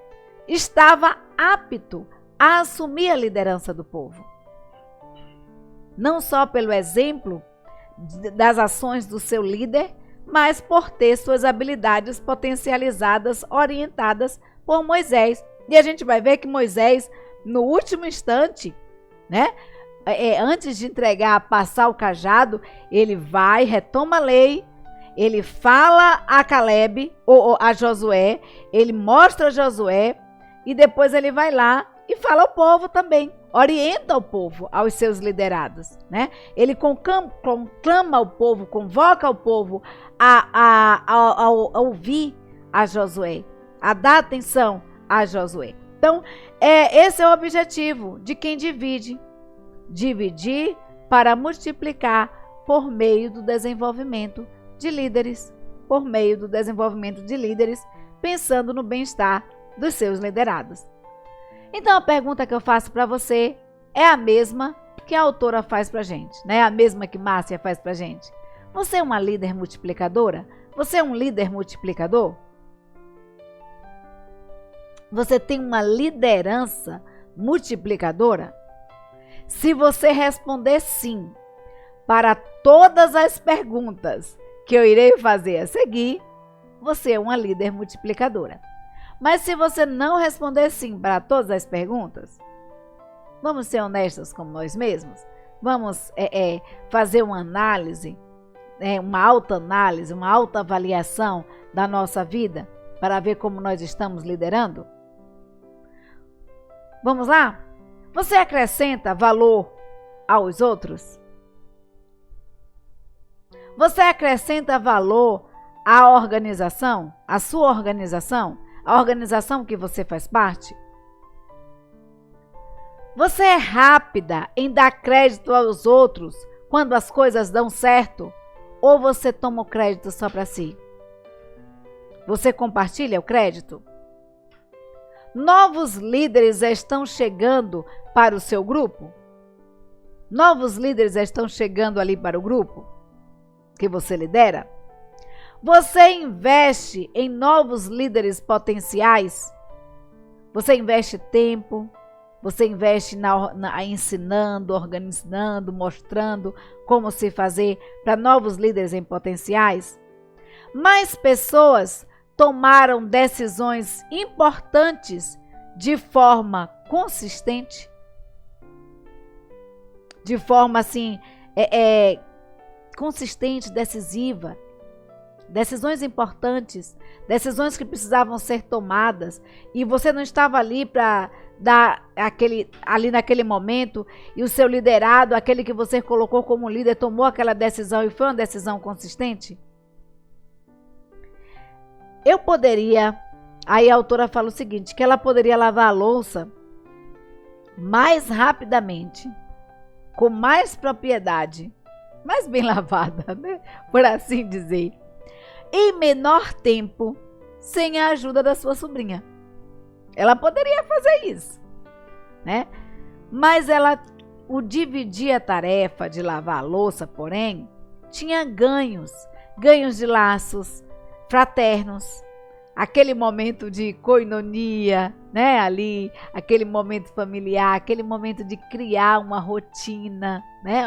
estava apto a assumir a liderança do povo. Não só pelo exemplo das ações do seu líder, mas por ter suas habilidades potencializadas, orientadas por Moisés. E a gente vai ver que Moisés, no último instante, né, antes de entregar, passar o cajado, ele vai, retoma a lei, ele fala a Caleb, ou a Josué, ele mostra a Josué, e depois ele vai lá e fala ao povo também, orienta o povo, aos seus liderados, né? Ele conclama o povo, convoca o povo a ouvir a Josué, a dar atenção a Josué. Então, esse é o objetivo de quem divide. Dividir para multiplicar por meio do desenvolvimento de líderes. Por meio do desenvolvimento de líderes, pensando no bem-estar dos seus liderados. Então, a pergunta que eu faço para você é a mesma que a autora faz para a gente, né? A mesma que Márcia faz para a gente. Você é uma líder multiplicadora? Você é um líder multiplicador? Você tem uma liderança multiplicadora? Se você responder sim para todas as perguntas que eu irei fazer a seguir, você é uma líder multiplicadora. Mas se você não responder sim para todas as perguntas, vamos ser honestos com nós mesmos? Vamos fazer uma análise, uma autoanálise, uma autoavaliação da nossa vida para ver como nós estamos liderando? Vamos lá? Você acrescenta valor aos outros? Você acrescenta valor à organização, à sua organização, a organização que você faz parte? Você é rápida em dar crédito aos outros quando as coisas dão certo? Ou você toma o crédito só para si? Você compartilha o crédito? Novos líderes estão chegando para o seu grupo? Novos líderes estão chegando ali para o grupo que você lidera? Você investe em novos líderes potenciais? Você investe tempo? Você investe ensinando, organizando, mostrando como se fazer para novos líderes em potenciais? Mais pessoas tomaram decisões importantes de forma consistente? De forma assim, consistente, decisiva. Decisões importantes, decisões que precisavam ser tomadas e você não estava ali para dar ali naquele momento e o seu liderado, aquele que você colocou como líder, tomou aquela decisão e foi uma decisão consistente? Eu poderia, aí a autora fala o seguinte, que ela poderia lavar a louça mais rapidamente, com mais propriedade, mais bem lavada, né? Por assim dizer, em menor tempo, sem a ajuda da sua sobrinha. Ela poderia fazer isso, né? Mas o dividir a tarefa de lavar a louça, porém, tinha ganhos de laços fraternos, aquele momento de koinonia, né? Ali, aquele momento familiar, aquele momento de criar uma rotina, né?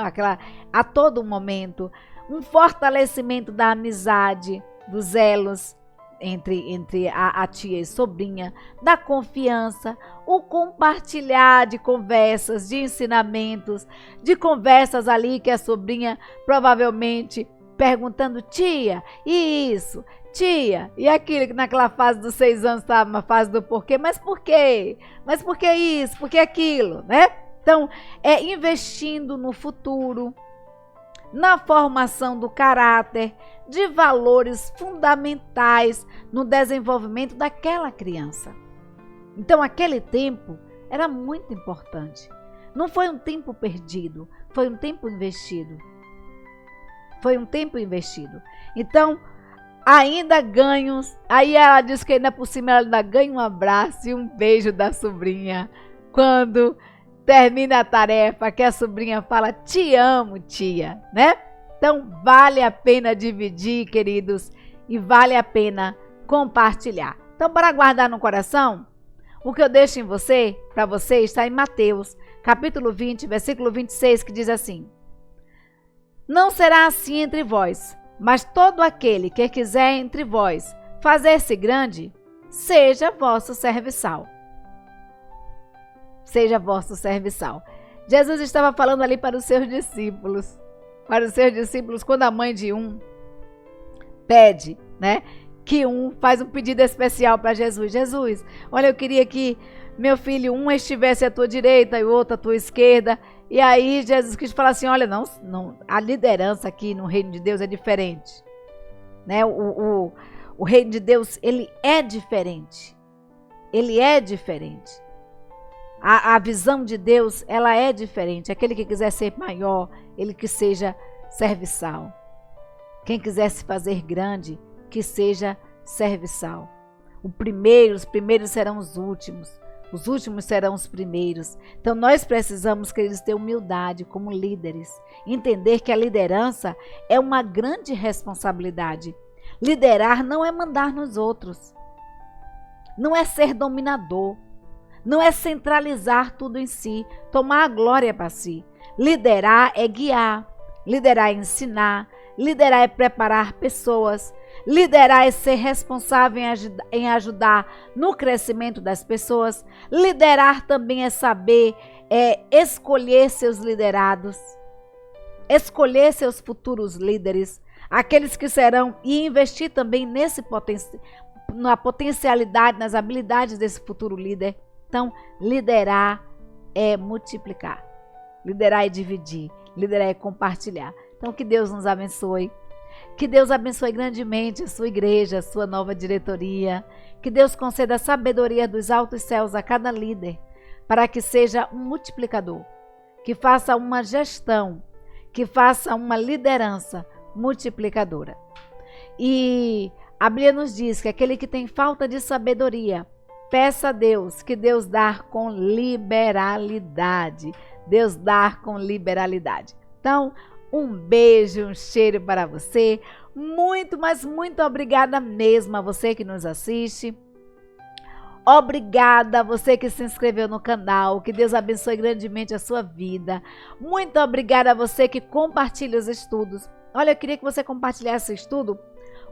A todo momento, um fortalecimento da amizade, dos elos entre a tia e sobrinha, da confiança, o compartilhar de conversas, de ensinamentos, de conversas ali que a sobrinha provavelmente perguntando, tia, e isso, tia, e aquilo que naquela fase dos 6 anos estava uma fase do porquê, mas por quê? Mas por que isso? Por que aquilo, né? Então, investindo no futuro, na formação do caráter, de valores fundamentais no desenvolvimento daquela criança. Então, aquele tempo era muito importante. Não foi um tempo perdido, foi um tempo investido. Foi um tempo investido. Então, ainda ganhos. Aí ela diz que ainda por cima ela ainda ganha um abraço e um beijo da sobrinha. Quando termina a tarefa, que a sobrinha fala, te amo, tia, né? Então, vale a pena dividir, queridos, e vale a pena compartilhar. Então, para guardar no coração, O que eu deixo em você, para você, está em Mateus, capítulo 20, versículo 26, que diz assim: Não será assim entre vós, mas todo aquele que quiser entre vós fazer-se grande, seja vosso serviçal. Seja vosso serviçal. Jesus estava falando ali para os seus discípulos. Para os seus discípulos, quando a mãe de um pede, né? Que um faz um pedido especial para Jesus. Jesus, olha, eu queria que meu filho, um estivesse à tua direita e o outro à tua esquerda. E aí Jesus quis falar assim, olha, não, a liderança aqui no reino de Deus é diferente. Né? O reino de Deus, ele é diferente. Ele é diferente. A visão de Deus, ela é diferente. Aquele que quiser ser maior, ele que seja serviçal. Quem quiser se fazer grande, que seja serviçal. Os primeiros serão os últimos serão os primeiros. Então nós precisamos, queridos, ter humildade como líderes. Entender que a liderança é uma grande responsabilidade. Liderar não é mandar nos outros. Não é ser dominador. Não é centralizar tudo em si, tomar a glória para si. Liderar é guiar, liderar é ensinar, liderar é preparar pessoas, liderar é ser responsável em ajudar no crescimento das pessoas. Liderar também é saber escolher seus liderados, escolher seus futuros líderes, aqueles que serão, e investir também na potencialidade, nas habilidades desse futuro líder. Então, liderar é multiplicar, liderar é dividir, liderar é compartilhar. Então, que Deus nos abençoe, que Deus abençoe grandemente a sua igreja, a sua nova diretoria, que Deus conceda a sabedoria dos altos céus a cada líder, para que seja um multiplicador, que faça uma gestão, que faça uma liderança multiplicadora. E a Bíblia nos diz que aquele que tem falta de sabedoria, peça a Deus, que Deus dá com liberalidade. Deus dá com liberalidade. Então, um beijo, um cheiro para você. Muito, mas muito obrigada mesmo a você que nos assiste. Obrigada a você que se inscreveu no canal. Que Deus abençoe grandemente a sua vida. Muito obrigada a você que compartilha os estudos. Olha, eu queria que você compartilhasse o estudo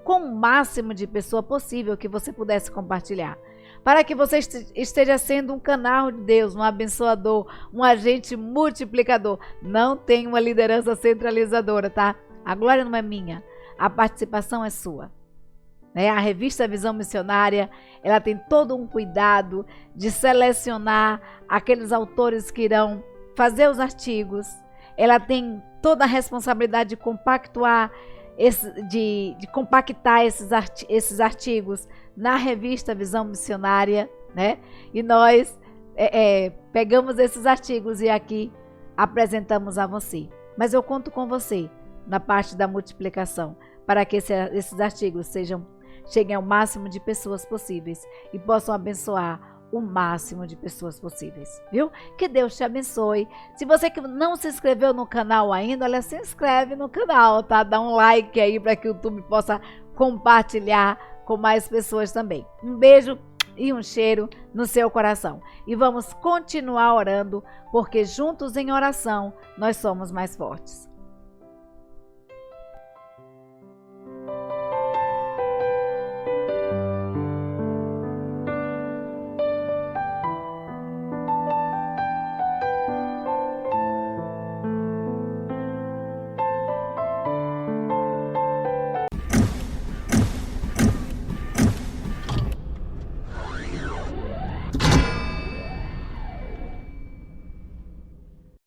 com o máximo de pessoa possível que você pudesse compartilhar, para que você esteja sendo um canal de Deus, um abençoador, um agente multiplicador. Não tem uma liderança centralizadora, tá? A glória não é minha, a participação é sua. A revista Visão Missionária, ela tem todo um cuidado de selecionar aqueles autores que irão fazer os artigos. Ela tem toda a responsabilidade de compactar esses artigos na revista Visão Missionária, né? E nós pegamos esses artigos e aqui apresentamos a você. Mas eu conto com você na parte da multiplicação, para que esses artigos cheguem ao máximo de pessoas possíveis e possam abençoar o máximo de pessoas possíveis, viu? Que Deus te abençoe. Se você que não se inscreveu no canal ainda, olha, se inscreve no canal, tá? Dá um like aí para que o YouTube possa compartilhar com mais pessoas também. Um beijo e um cheiro no seu coração. E vamos continuar orando, porque juntos em oração nós somos mais fortes.